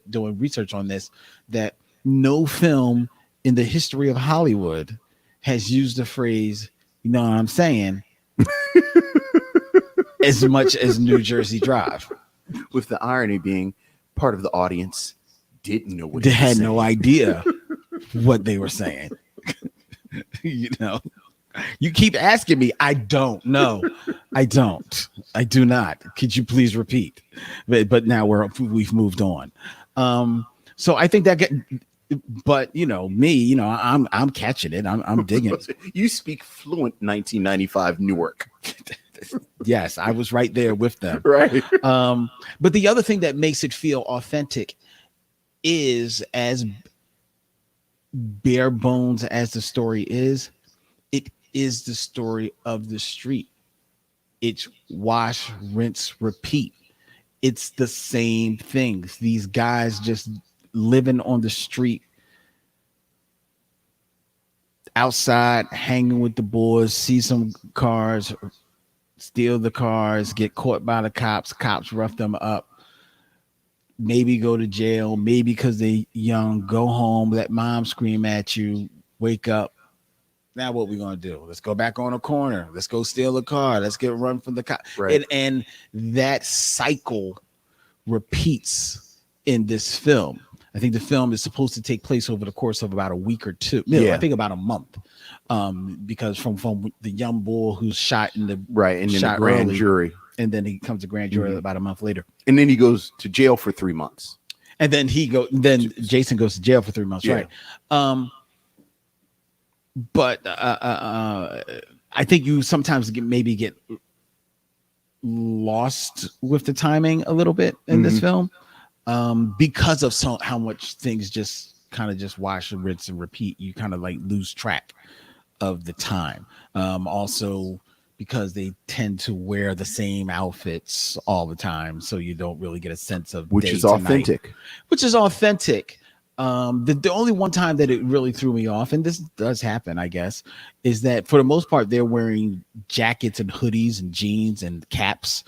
[SPEAKER 1] doing research on this that no film in the history of Hollywood has used the phrase, you know what I'm saying, as much as New Jersey Drive.
[SPEAKER 2] With the irony being part of the audience didn't know what
[SPEAKER 1] they had no idea what they were saying. You keep asking me. I don't know. I do not. Could you please repeat? But now we've moved on. So I think that but me, I'm catching it. I'm digging it.
[SPEAKER 2] You speak fluent 1995 Newark.
[SPEAKER 1] Yes, I was right there with them.
[SPEAKER 2] Right.
[SPEAKER 1] But the other thing that makes it feel authentic is, as bare bones as the story is, it is the story of the street. It's wash, rinse, repeat. It's the same things. These guys just living on the street outside hanging with the boys, see some cars, steal the cars, get caught by the cops rough them up, maybe go to jail, maybe because they young, go home, let mom scream at you, wake up. Now what we gonna do? Let's go back on a corner. Let's go steal a car. Let's get run from the cop.
[SPEAKER 2] Right.
[SPEAKER 1] And that cycle repeats in this film. I think the film is supposed to take place over the course of about a week or two. I think about a month. Because from the young boy who's shot in the
[SPEAKER 2] and then the grand jury,
[SPEAKER 1] and then he comes to grand jury about a month later,
[SPEAKER 2] and then he goes to jail for 3 months,
[SPEAKER 1] and then Jason goes to jail for 3 months, right? But I think you sometimes get lost with the timing a little bit in this film, because of how much things just kind of just wash and rinse and repeat. You kind of like lose track of the time. Also because they tend to wear the same outfits all the time, so you don't really get a sense of
[SPEAKER 2] which is authentic.
[SPEAKER 1] The only one time that it really threw me off, and this does happen, I guess, is that for the most part they're wearing jackets and hoodies and jeans and caps,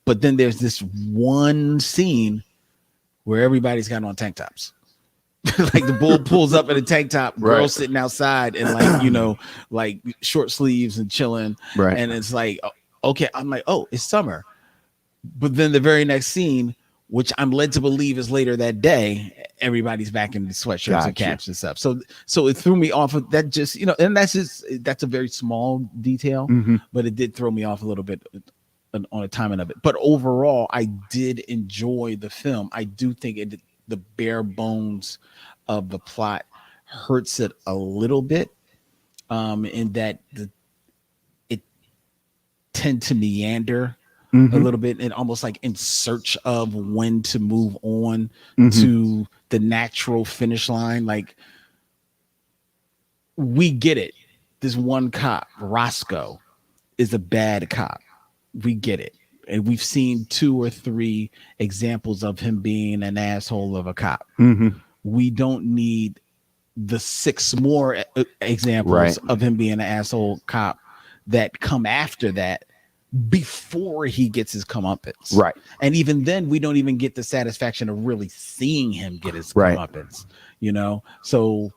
[SPEAKER 1] but then there's this one scene where everybody's got on tank tops. Like the bull pulls up in a tank top, girl sitting outside and like short sleeves and chilling, and it's like, okay, I'm like, oh, it's summer. But then the very next scene, which I'm led to believe is later that day, everybody's back in the sweatshirts and caps and stuff. So it threw me off of that. Just, and that's a very small detail, but it did throw me off a little bit on the timing of it. But overall, I did enjoy the film. I do think the bare bones of the plot hurts it a little bit, in that it tend to meander a little bit, and almost like in search of when to move on to the natural finish line. Like, we get it. This one cop, Roscoe, is a bad cop. We get it. And we've seen 2 or 3 examples of him being an asshole of a cop. We don't need the 6 more examples of him being an asshole cop that come after that, before he gets his comeuppance. Right. And even then, we don't even get the satisfaction of really seeing him get his comeuppance. So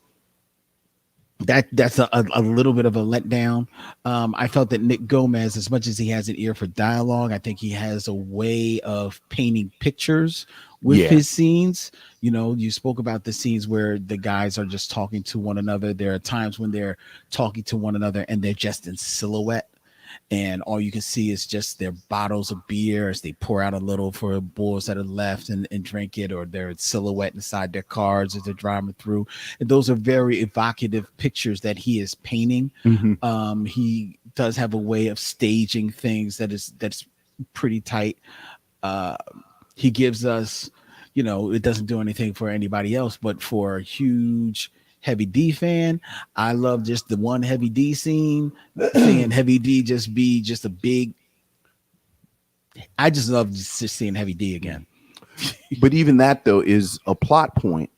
[SPEAKER 1] that's a little bit of a letdown. I felt that Nick Gomez, as much as he has an ear for dialogue, I think he has a way of painting pictures with his scenes. You spoke about the scenes where the guys are just talking to one another. There are times when they're talking to one another and they're just in silhouette, and all you can see is just their bottles of beer as they pour out a little for boys that are left and drink it, or their silhouette inside their cars as they're driving through. And those are very evocative pictures that he is painting. He does have a way of staging things that's pretty tight. He gives us, it doesn't do anything for anybody else, but for a huge Heavy D fan, I love just the one Heavy D scene, seeing Heavy D just be just a big. I just love just seeing Heavy D again.
[SPEAKER 2] But even that, though, is a plot point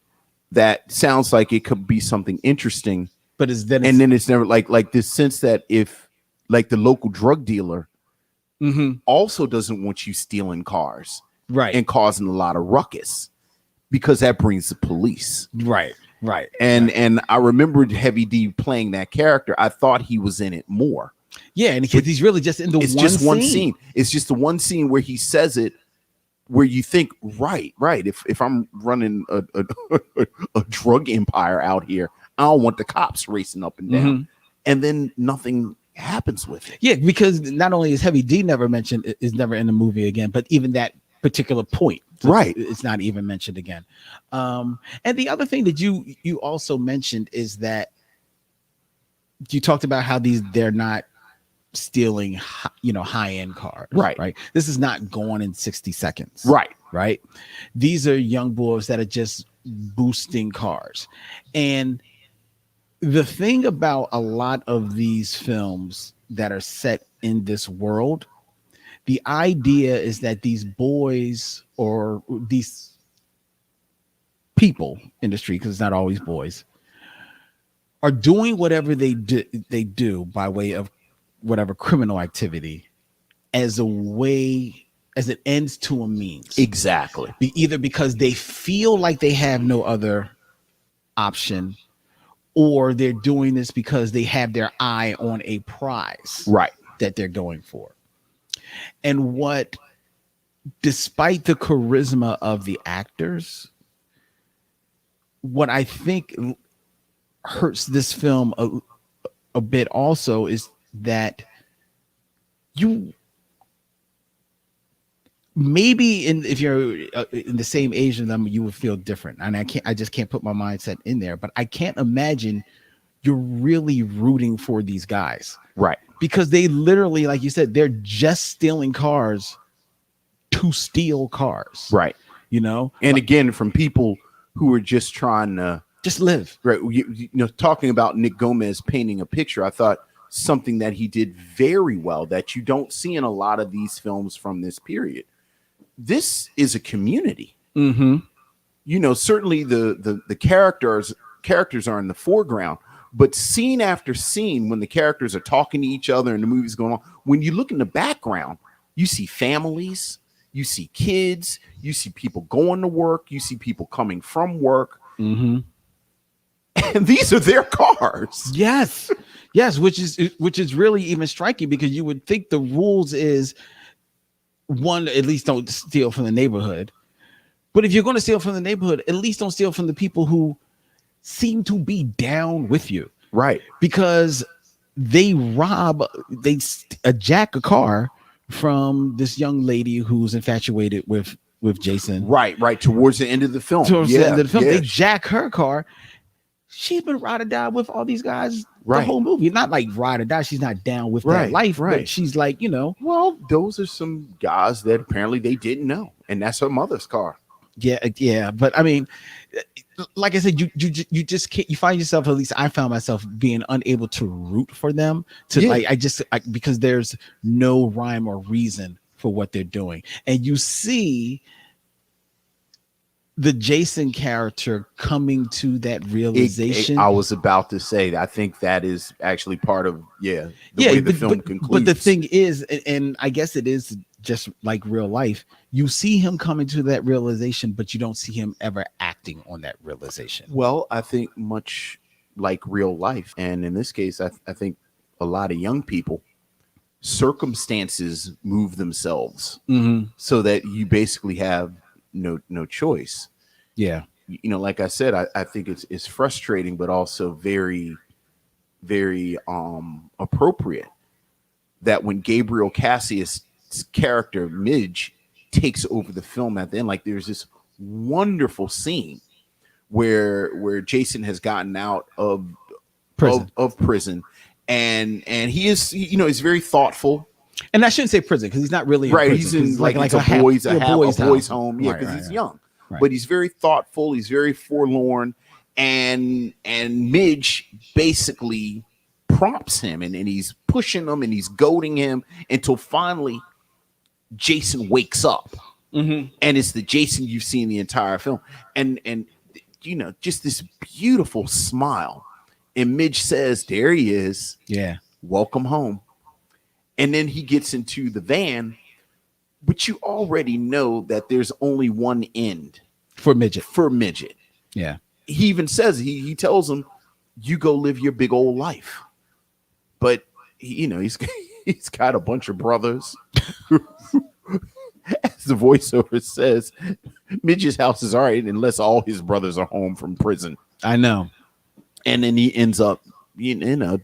[SPEAKER 2] that sounds like it could be something interesting, but then it's never like this sense that if like the local drug dealer also doesn't want you stealing cars, and causing a lot of ruckus, because that brings the police, Right. And I remembered Heavy D playing that character. I thought he was in it more.
[SPEAKER 1] Yeah, and he's really just in the one scene. It's just one scene.
[SPEAKER 2] It's just the one scene where he says it, where you think, right. If I'm running a drug empire out here, I don't want the cops racing up and down. And then nothing happens with it.
[SPEAKER 1] Yeah, because not only is Heavy D never mentioned, is never in the movie again, but even that particular point, it's not even mentioned again. And the other thing that you also mentioned is that you talked about how they're not stealing high-end cars, right? This is not gone in 60 seconds, right? These are young boys that are just boosting cars. And the thing about a lot of these films that are set in this world, the idea is that these boys, or these people in the street, because it's not always boys, are doing whatever they do by way of whatever criminal activity as a way, as it ends to a means.
[SPEAKER 2] Exactly.
[SPEAKER 1] Either because they feel like they have no other option, or they're doing this because they have their eye on a prize
[SPEAKER 2] Right.
[SPEAKER 1] that they're going for. And what, despite the charisma of the actors, what I think hurts this film a bit also is that you maybe if you're in the same age as them, you would feel different. And I just can't put my mindset in there, but I can't imagine you're really rooting for these guys.
[SPEAKER 2] Right.
[SPEAKER 1] Because they literally, like you said, they're just stealing cars to steal cars.
[SPEAKER 2] Right.
[SPEAKER 1] You know?
[SPEAKER 2] And again, from people who are just trying to
[SPEAKER 1] just live.
[SPEAKER 2] Right. You know, talking about Nick Gomez painting a picture, I thought something that he did very well that you don't see in a lot of these films from this period. This is a community.
[SPEAKER 1] Mm-hmm.
[SPEAKER 2] You know, certainly the characters are in the foreground, but scene after scene, when the characters are talking to each other and the movie's going on, when you look in the background, you see families, you see kids, you see people going to work, you see people coming from work.
[SPEAKER 1] Mm-hmm.
[SPEAKER 2] And these are their cars.
[SPEAKER 1] Yes, which is really even striking, because you would think the rules is, one, at least don't steal from the neighborhood. But if you're going to steal from the neighborhood, at least don't steal from the people who seem to be down with you.
[SPEAKER 2] Right.
[SPEAKER 1] Because they jack a car from this young lady who's infatuated with Jason.
[SPEAKER 2] Right. Towards the end of the film.
[SPEAKER 1] They jack her car. She's been ride or die with all these guys the whole movie. Not like ride or die. She's not down with that life, but she's like, you know.
[SPEAKER 2] Well, those are some guys that apparently they didn't know, and that's her mother's car.
[SPEAKER 1] Yeah. But I mean, like I said, you just can't. You find yourself, at least I found myself, being unable to root for them. Because there's no rhyme or reason for what they're doing, and you see the Jason character coming to that realization.
[SPEAKER 2] I was about to say, I think that is actually part of the way the film concludes.
[SPEAKER 1] But the thing is, and I guess it is just like real life, you see him coming to that realization, but you don't see him ever acting on that realization.
[SPEAKER 2] Well, I think much like real life, and in this case, I think a lot of young people, circumstances move themselves, so that you basically have no choice.
[SPEAKER 1] Yeah.
[SPEAKER 2] You know, like I said, I think it's frustrating, but also very, very appropriate that when Gabriel Cassius' character Midge takes over the film at the end, like there's this wonderful scene where Jason has gotten out of prison, and he is, he's very thoughtful.
[SPEAKER 1] And I shouldn't say prison, because he's not really
[SPEAKER 2] right.
[SPEAKER 1] in
[SPEAKER 2] He's in like a boys' home. Yeah, because he's young. Right. But he's very thoughtful. He's very forlorn, and Midge basically prompts him, and he's pushing him and he's goading him until finally Jason wakes up, and it's the Jason you've seen the entire film, and just this beautiful smile. And Midge says, "There he is.
[SPEAKER 1] Yeah, welcome home."
[SPEAKER 2] And then he gets into the van, but you already know that there's only one end
[SPEAKER 1] for Midget. Yeah.
[SPEAKER 2] He even says, he tells him, "You go live your big old life." But he's got a bunch of brothers. As the voiceover says, Midget's house is all right unless all his brothers are home from prison.
[SPEAKER 1] I know.
[SPEAKER 2] And then he ends up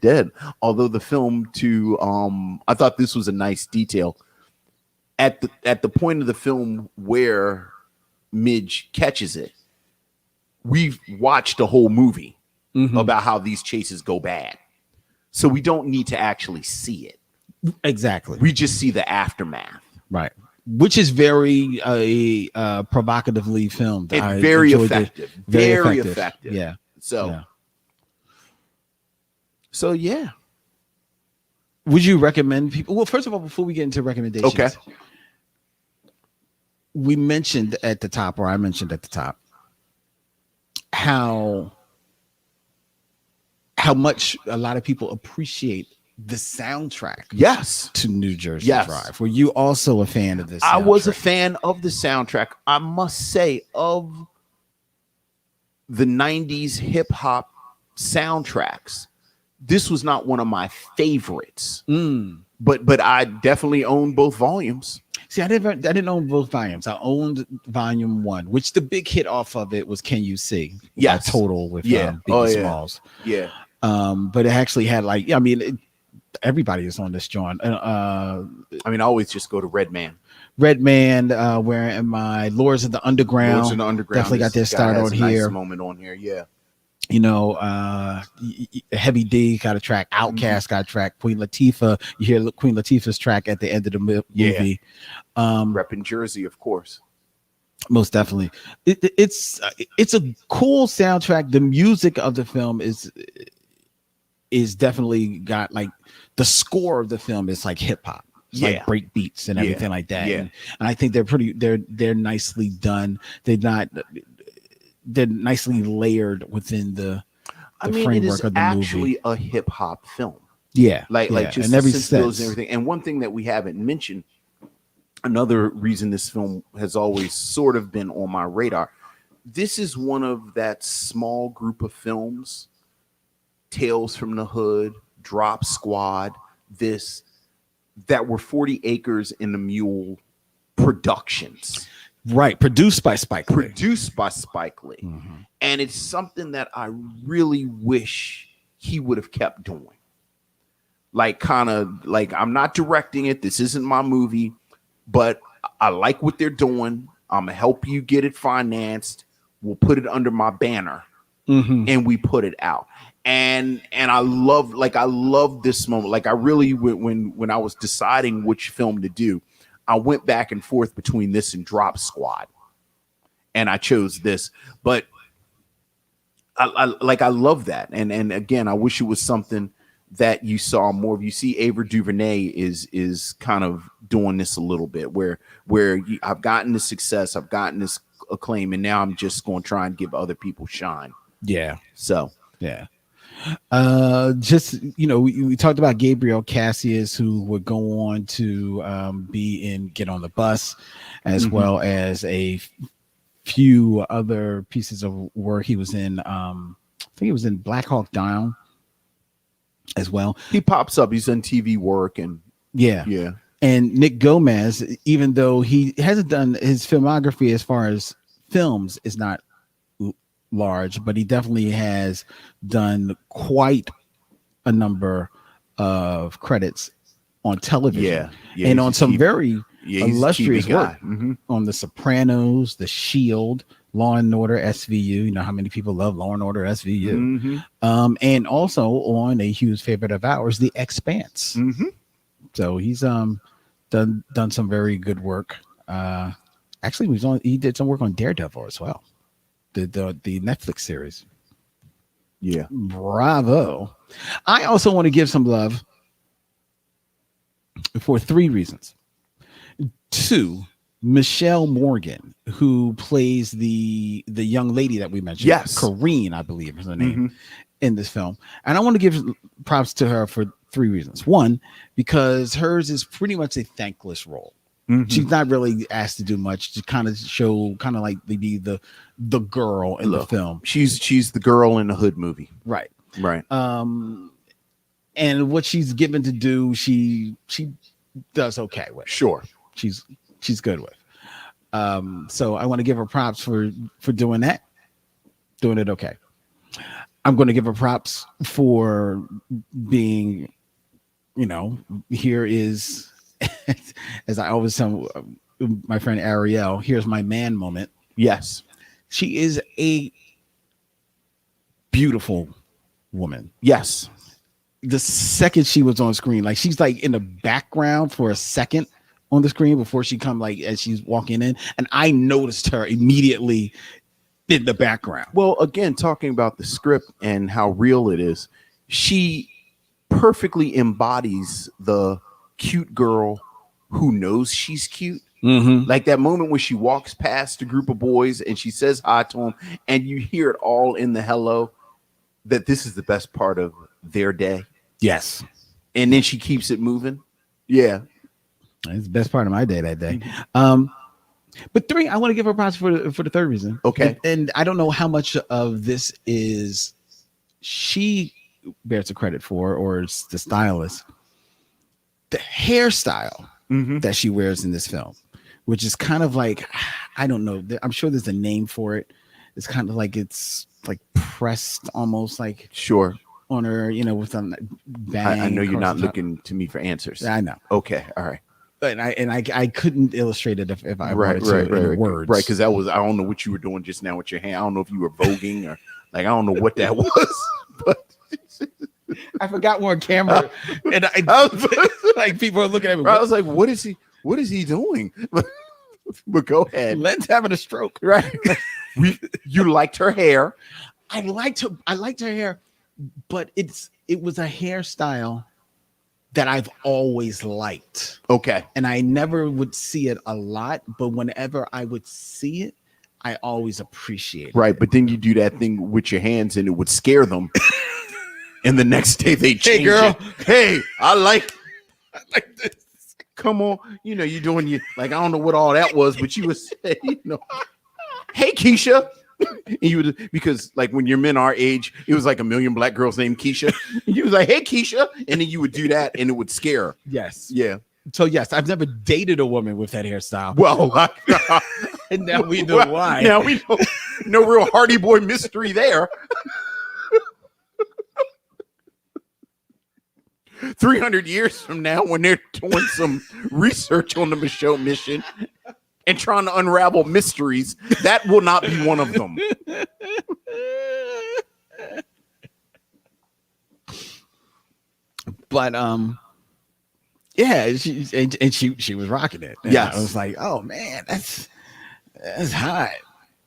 [SPEAKER 2] dead. Although the film I thought this was a nice detail. At the point of the film where Midge catches it, we've watched a whole movie about how these chases go bad. So we don't need to actually see it.
[SPEAKER 1] Exactly.
[SPEAKER 2] We just see the aftermath.
[SPEAKER 1] Right. Which is very provocatively filmed.
[SPEAKER 2] And very effective. Very effective.
[SPEAKER 1] Yeah.
[SPEAKER 2] So yeah.
[SPEAKER 1] Would you recommend people? Well, first of all, before we get into recommendations,
[SPEAKER 2] okay.
[SPEAKER 1] I mentioned at the top, how how much a lot of people appreciate the soundtrack
[SPEAKER 2] Yes.
[SPEAKER 1] to New Jersey
[SPEAKER 2] Yes.
[SPEAKER 1] Drive. Were you also a fan of this?
[SPEAKER 2] I was a
[SPEAKER 1] soundtrack?
[SPEAKER 2] fan of the soundtrack. I must say, of the 90s hip hop soundtracks, this was not one of my favorites. But I definitely own both volumes.
[SPEAKER 1] See, I didn't own both volumes. I owned volume 1, which the big hit off of it was "Can You See?"
[SPEAKER 2] Yes.
[SPEAKER 1] Total with
[SPEAKER 2] Yeah.
[SPEAKER 1] Biggie Smalls.
[SPEAKER 2] Yeah.
[SPEAKER 1] But it actually had like, I mean, everybody is on this joint.
[SPEAKER 2] I mean, I always just go to Redman.
[SPEAKER 1] Redman, Where Am I? Lords of the Underground.
[SPEAKER 2] Lords of the Underground
[SPEAKER 1] Definitely got their start on here.
[SPEAKER 2] Nice moment on here, yeah.
[SPEAKER 1] You know, Heavy D got a track. Outkast got a track. Queen Latifah. You hear Queen Latifah's track at the end of the movie.
[SPEAKER 2] Reppin' Jersey, of course.
[SPEAKER 1] Most definitely. It's a cool soundtrack. The music of the film is definitely got like the score of the film is like hip hop. It's like break beats and everything like that. And I think they're nicely done. They're nicely layered within the framework of the movie.
[SPEAKER 2] Actually a hip hop film.
[SPEAKER 1] Yeah.
[SPEAKER 2] Like just
[SPEAKER 1] in every
[SPEAKER 2] sense
[SPEAKER 1] sense
[SPEAKER 2] and everything. And one thing that we haven't mentioned, another reason this film has always sort of been on my radar, this is one of that small group of films, Tales from the Hood, Drop Squad, that were 40 Acres and a Mule productions.
[SPEAKER 1] Right, produced by Spike Lee.
[SPEAKER 2] And it's something that I really wish he would have kept doing. Like, kind of like, I'm not directing it. This isn't my movie, but I like what they're doing. I'm gonna help you get it financed. We'll put it under my banner, and we put it out. And I love this moment. Like, I really, when I was deciding which film to do, I went back and forth between this and Drop Squad, and I chose this. But I love that, and again, I wish it was something that you saw more of. You see, Ava DuVernay is kind of doing this a little bit, where I've gotten this success, I've gotten this acclaim, and now I'm just going to try and give other people shine.
[SPEAKER 1] Yeah.
[SPEAKER 2] So
[SPEAKER 1] yeah. Just, you know, we talked about Gabriel Cassius, who would go on to be in Get on the Bus, as well as a few other pieces of work. He was in I think he was in Black Hawk Down as well.
[SPEAKER 2] He pops up, he's in TV work, and yeah.
[SPEAKER 1] And Nick Gomez, even though he hasn't done his filmography as far as films, is not large, but he definitely has done quite a number of credits on television, and on some very illustrious work on The Sopranos, The Shield, Law and Order SVU. You know how many people love Law and Order SVU, and also on a huge favorite of ours, The Expanse. So he's done some very good work. Actually, he did some work on Daredevil as well. The Netflix series.
[SPEAKER 2] Yeah.
[SPEAKER 1] Bravo. I also want to give some love for 3 reasons. 2, Michelle Morgan, who plays the young lady that we mentioned.
[SPEAKER 2] Yes.
[SPEAKER 1] Corrine, I believe is her name, in this film. And I want to give props to her for 3 reasons. 1, because hers is pretty much a thankless role. She's not really asked to do much, to kind of show, kind of like be the girl in the film.
[SPEAKER 2] She's the girl in the hood movie.
[SPEAKER 1] Right.
[SPEAKER 2] And
[SPEAKER 1] what she's given to do, she does okay with.
[SPEAKER 2] Sure.
[SPEAKER 1] She's good with. So I want to give her props for doing that. Doing it okay. I'm going to give her props for being, you know, here is, as I always tell my friend Ariel, here's my man moment.
[SPEAKER 2] Yes.
[SPEAKER 1] She is a beautiful woman.
[SPEAKER 2] Yes.
[SPEAKER 1] The second she was on screen, like she's like in the background for a second on the screen before she come, like as she's walking in, and I noticed her immediately in the background.
[SPEAKER 2] Well, again, talking about the script and how real it is, she perfectly embodies the cute girl who knows she's cute. Like that moment when she walks past a group of boys and she says hi to them, and you hear it all in the hello. that this is the best part of their day,
[SPEAKER 1] Yes.
[SPEAKER 2] and then she keeps it moving. Yeah.
[SPEAKER 1] It's the best part of my day that day. But three, I want to give her props for the third reason.
[SPEAKER 2] Okay.
[SPEAKER 1] And I don't know how much of this is she bears the credit for, or it's the stylist. The hairstyle that she wears in this film, which is kind of like, I don't know. I'm sure there's a name for it. It's kind of like, it's like pressed almost like
[SPEAKER 2] Sure.
[SPEAKER 1] on her, with a bang.
[SPEAKER 2] I know you're not looking to me for answers.
[SPEAKER 1] I know.
[SPEAKER 2] Okay. All right.
[SPEAKER 1] And I couldn't illustrate it if I
[SPEAKER 2] Right.
[SPEAKER 1] wanted to in words.
[SPEAKER 2] Right. Because that was, I don't know what you were doing just now with your hand. I don't know if you were voguing or like, I don't know what that was, but
[SPEAKER 1] I forgot we're on camera, and like people are looking at me.
[SPEAKER 2] I was like, "What is he doing?" But go ahead.
[SPEAKER 1] Len's having a stroke,
[SPEAKER 2] right? You liked her hair.
[SPEAKER 1] I liked her hair, but it was a hairstyle that I've always liked.
[SPEAKER 2] Okay,
[SPEAKER 1] and I never would see it a lot, but whenever I would see it, I always appreciate it.
[SPEAKER 2] Right, but then you do that thing with your hands, and it would scare them. And the next day they change
[SPEAKER 1] Hey girl,
[SPEAKER 2] it. Hey, I like this. Come on, you're doing you like, I don't know what all that was, but you was hey Keisha. And you would, because like when you're men our age, it was like a million black girls named Keisha. And you was like, hey Keisha, and then you would do that, and it would scare her.
[SPEAKER 1] Yes,
[SPEAKER 2] yeah.
[SPEAKER 1] So yes, I've never dated a woman with that hairstyle.
[SPEAKER 2] Well,
[SPEAKER 1] and now we know why.
[SPEAKER 2] Now we know. No real Hardy Boy mystery there. 300 years from now, when they're doing some research on the Micheaux mission and trying to unravel mysteries, that will not be one of them.
[SPEAKER 1] But yeah, she was rocking it.
[SPEAKER 2] Yes.
[SPEAKER 1] I was like, oh man, that's hot.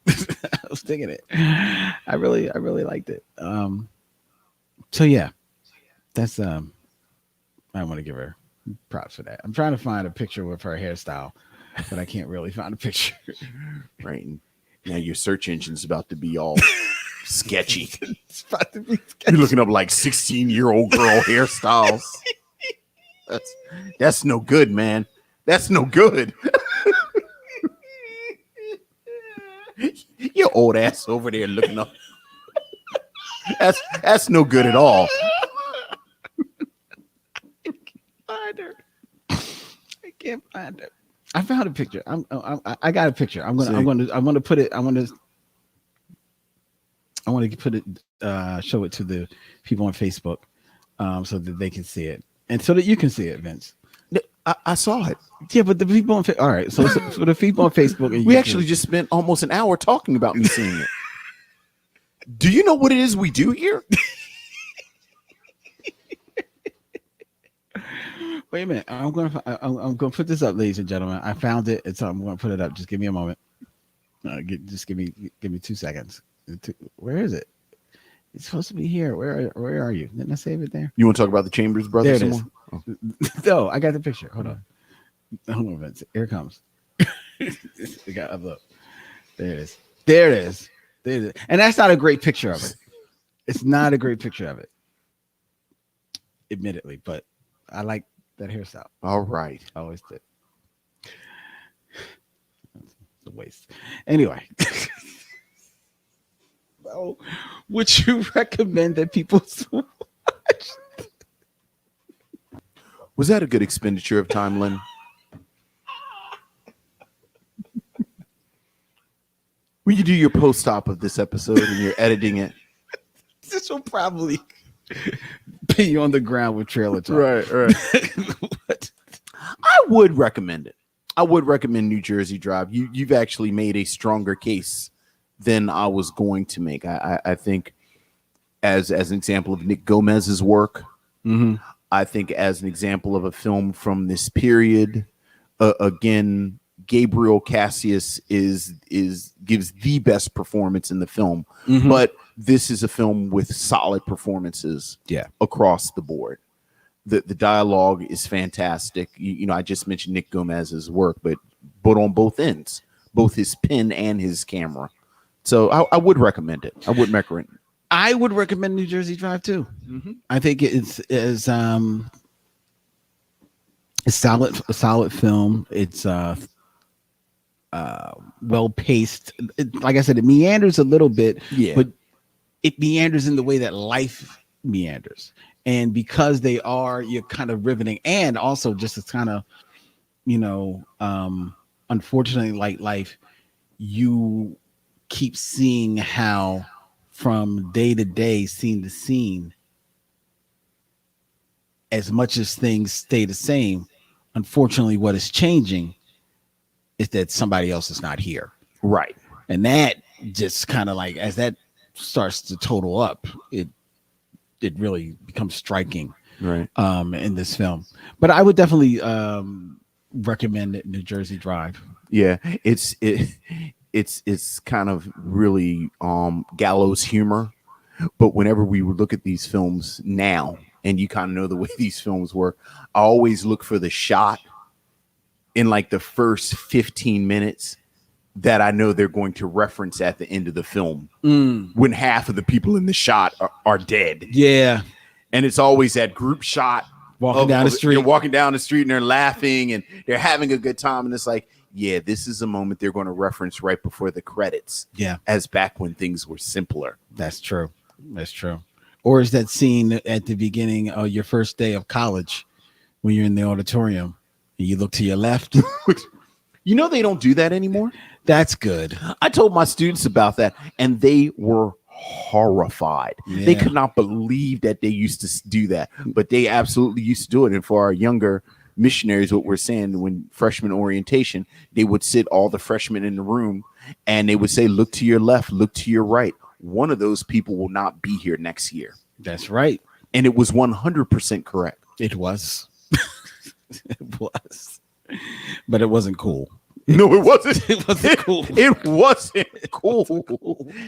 [SPEAKER 1] I was digging it. I really liked it. So yeah, that's I want to give her props for that. I'm trying to find a picture with her hairstyle, but I can't really find a picture.
[SPEAKER 2] Right. Now your search engine's about to be all sketchy.
[SPEAKER 1] It's about to be sketchy.
[SPEAKER 2] You're looking up like 16-year-old girl hairstyles. That's no good, man. That's no good. Your old ass over there looking up. That's no good at all.
[SPEAKER 1] I can't find her. I found a picture. I got a picture. I'm gonna put it. I want to put it. Show it to the people on Facebook, so that they can see it, and so that you can see it, Vince.
[SPEAKER 2] I saw it.
[SPEAKER 1] Yeah, but the people on all right. So for the people on Facebook, and
[SPEAKER 2] we actually just spent almost an hour talking about me seeing it. Do you know what it is we do here?
[SPEAKER 1] Wait a minute. I'm gonna put this up, ladies and gentlemen. I found it. So I'm gonna put it up. Just give me a moment. Just give me 2 seconds. Where is it? It's supposed to be here. Where are you? Didn't I save it there?
[SPEAKER 2] You want to talk about the Chambers brothers?
[SPEAKER 1] There it is. Oh. No, I got the picture. Hold on, Vince. Here it comes. We got upload. There it is. And that's not a great picture of it. It's not a great picture of it, admittedly, but I like that hairstyle.
[SPEAKER 2] All right.
[SPEAKER 1] I always did. It's a waste. Anyway. So, would you recommend that people watch?
[SPEAKER 2] Was that a good expenditure of time, Lynn? Will you do your post-op of this episode and you're editing it?
[SPEAKER 1] This will probably be you on the ground with trailer talk.
[SPEAKER 2] Right. I would recommend it. I would recommend New Jersey Drive. You've actually made a stronger case than I was going to make. I think as an example of Nick Gomez's work, I think as an example of a film from this period, again, Gabriel Cassius gives the best performance in the film, but this is a film with solid performances across the board. The dialogue is fantastic. I just mentioned Nick Gomez's work, but on both ends, both his pen and his camera. So I would recommend it. I would recommend it.
[SPEAKER 1] I would recommend New Jersey Drive too. I think it's a solid film. It's well paced. Like I said, it meanders a little bit,
[SPEAKER 2] Yeah.
[SPEAKER 1] but it meanders in the way that life meanders. And because you're kind of riveting, and also just it's kind of, unfortunately, like life, you keep seeing how from day to day, scene to scene, as much as things stay the same, unfortunately, what is changing is that somebody else is not here.
[SPEAKER 2] Right.
[SPEAKER 1] And that just kind of like, as that starts to total up, it really becomes striking
[SPEAKER 2] Right.
[SPEAKER 1] in this film. But I would definitely recommend it, New Jersey Drive.
[SPEAKER 2] Yeah. It's kind of really gallows humor. But whenever we look at these films now, and you kind of know the way these films work, I always look for the shot in like the first 15 minutes that I know they're going to reference at the end of the film when half of the people in the shot are dead.
[SPEAKER 1] Yeah.
[SPEAKER 2] And it's always that group shot
[SPEAKER 1] walking down the street.
[SPEAKER 2] They're walking down the street and they're laughing and they're having a good time. And it's like, yeah, this is a moment they're going to reference right before the credits.
[SPEAKER 1] Yeah.
[SPEAKER 2] As back when things were simpler.
[SPEAKER 1] That's true. That's true. Or is that scene at the beginning of your first day of college when you're in the auditorium and you look to your left?
[SPEAKER 2] You know, they don't do that anymore.
[SPEAKER 1] That's good.
[SPEAKER 2] I told my students about that and they were horrified.
[SPEAKER 1] Yeah.
[SPEAKER 2] They could not believe that they used to do that, but they absolutely used to do it. And for our younger missionaries, what we're saying, when freshman orientation, they would sit all the freshmen in the room and they would say, look to your left, look to your right. One of those people will not be here next year.
[SPEAKER 1] That's right.
[SPEAKER 2] And it was 100% correct.
[SPEAKER 1] It was. It was. But it wasn't cool.
[SPEAKER 2] No, it wasn't.
[SPEAKER 1] It wasn't cool.
[SPEAKER 2] It wasn't cool.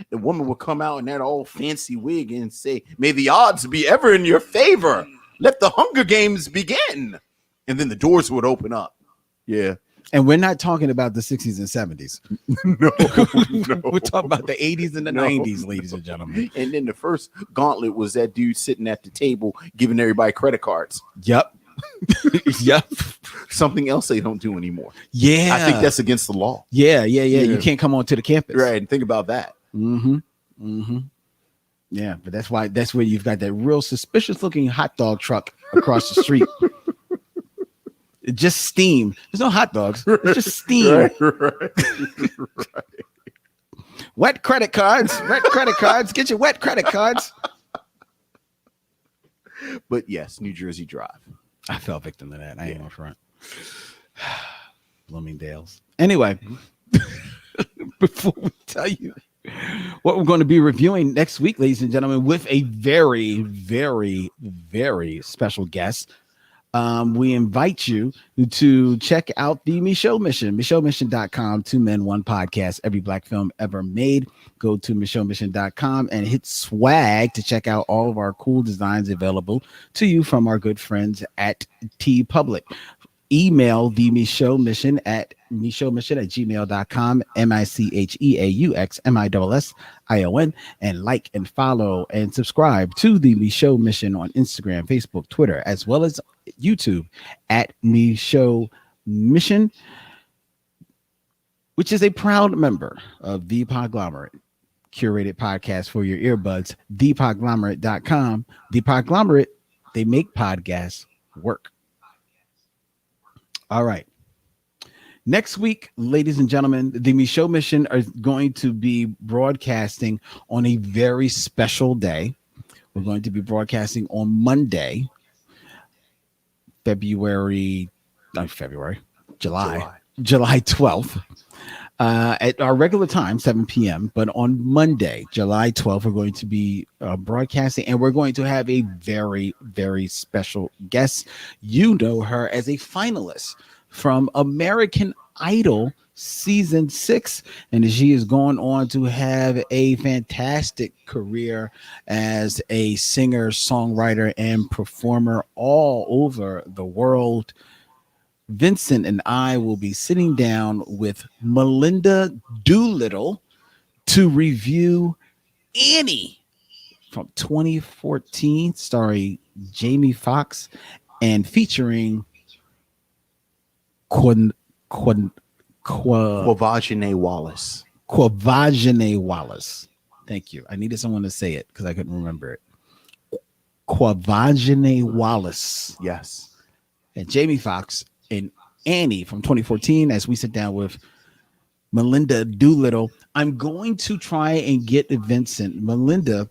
[SPEAKER 2] The woman would come out in that old fancy wig and say, may the odds be ever in your favor. Let the Hunger Games begin. And then the doors would open up. Yeah.
[SPEAKER 1] And we're not talking about the 60s and 70s.
[SPEAKER 2] No.
[SPEAKER 1] We're talking about the 80s and the 90s, ladies and gentlemen.
[SPEAKER 2] And then the first gauntlet was that dude sitting at the table giving everybody credit cards.
[SPEAKER 1] Yep. Yep.
[SPEAKER 2] Something else they don't do anymore.
[SPEAKER 1] Yeah.
[SPEAKER 2] I think that's against the law.
[SPEAKER 1] Yeah. You can't come onto the campus.
[SPEAKER 2] Right. And think about that.
[SPEAKER 1] Yeah, but that's where you've got that real suspicious looking hot dog truck across the street. It's just steam. There's no hot dogs. It's just steam.
[SPEAKER 2] Right.
[SPEAKER 1] Wet credit cards. Wet credit cards. Get your wet credit cards.
[SPEAKER 2] But yes, New Jersey Drive.
[SPEAKER 1] I fell victim to that. I ain't on front. Bloomingdale's. Anyway, before we tell you what we're going to be reviewing next week, ladies and gentlemen, with a very, very, very special guest, we invite you to check out the Micheaux Mission, MicheauxMission.com, 2 Men, 1 podcast, every black film ever made. Go to MicheauxMission.com and hit swag to check out all of our cool designs available to you from our good friends at TeePublic. Email the Micheaux Mission at MicheauxMission@gmail.com, MicheauxMission, and like and follow and subscribe to the Micheaux Mission on Instagram, Facebook, Twitter, as well as YouTube at Micheaux Mission, which is a proud member of The Podglomerate, curated podcast for your earbuds, thepodglomerate.com. The Podglomerate, they make podcasts work. All right. Next week, ladies and gentlemen, the Micheaux Mission are going to be broadcasting on a very special day. We're going to be broadcasting on Monday, July 12th, at our regular time, 7 p.m. But on Monday, July 12th, we're going to be broadcasting, and we're going to have a very, very special guest. You know her as a finalist from American Idol season 6, and she is going on to have a fantastic career as a singer, songwriter, and performer all over the world. Vincent and I will be sitting down with Melinda Doolittle to review Annie, from 2014, starring Jamie Foxx and featuring Quan, Quan,
[SPEAKER 2] Quavagene Wallace.
[SPEAKER 1] Quavagene Wallace. Thank you. I needed someone to say it because I couldn't remember it. Quavagene Wallace.
[SPEAKER 2] Yes.
[SPEAKER 1] And Jamie Foxx and Annie from 2014 as we sit down with Melinda Doolittle. I'm going to try and get Vincent. Melinda,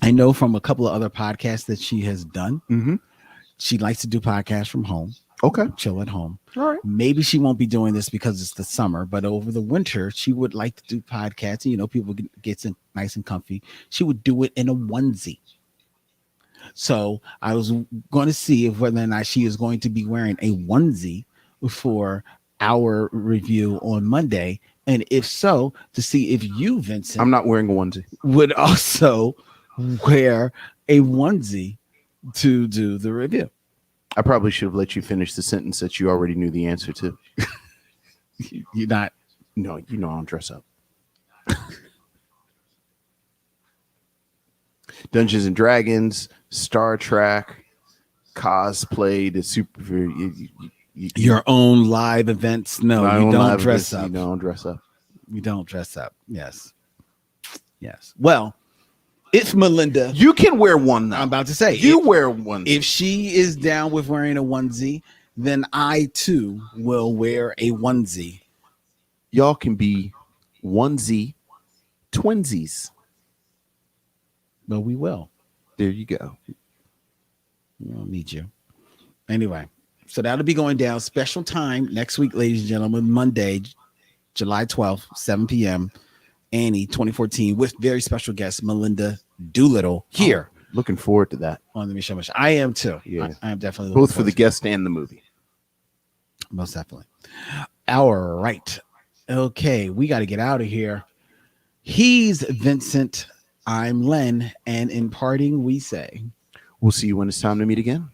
[SPEAKER 1] I know from a couple of other podcasts that she has done.
[SPEAKER 2] Mm-hmm.
[SPEAKER 1] She likes to do podcasts from home.
[SPEAKER 2] Okay.
[SPEAKER 1] Chill at home.
[SPEAKER 2] All right.
[SPEAKER 1] Maybe she won't be doing this because it's the summer, but over the winter, she would like to do podcasts. You know, people get nice and comfy. She would do it in a onesie. So I was going to see if whether or not she is going to be wearing a onesie for our review on Monday. And if so, to see if you, Vincent,
[SPEAKER 2] I'm not wearing a onesie,
[SPEAKER 1] would also wear a onesie to do the review.
[SPEAKER 2] I probably should have let you finish the sentence that you already knew the answer to.
[SPEAKER 1] You're not.
[SPEAKER 2] No, you know I don't dress up. Dungeons and Dragons, Star Trek, cosplay, the super.
[SPEAKER 1] Your own live events. No, you don't dress up.
[SPEAKER 2] You don't dress up.
[SPEAKER 1] You don't dress up. Yes. Yes. Well, if Melinda,
[SPEAKER 2] you can wear one now.
[SPEAKER 1] I'm about to say,
[SPEAKER 2] you wear one.
[SPEAKER 1] If she is down with wearing a onesie, then I too will wear a onesie.
[SPEAKER 2] Y'all can be onesie twinsies.
[SPEAKER 1] But we will.
[SPEAKER 2] There you go.
[SPEAKER 1] We'll need you. Anyway, so that'll be going down. Special time next week, ladies and gentlemen, Monday, July 12th, 7 p.m. Annie 2014 with very special guest Melinda Doolittle here.
[SPEAKER 2] Oh, looking forward to that
[SPEAKER 1] on the Micheaux. I am too.
[SPEAKER 2] Yeah,
[SPEAKER 1] I am definitely
[SPEAKER 2] both for the guest and the movie.
[SPEAKER 1] Most definitely. All right. Okay, we got to get out of here. He's Vincent. I'm Len, and in parting, we say,
[SPEAKER 2] we'll see you when it's time to meet again.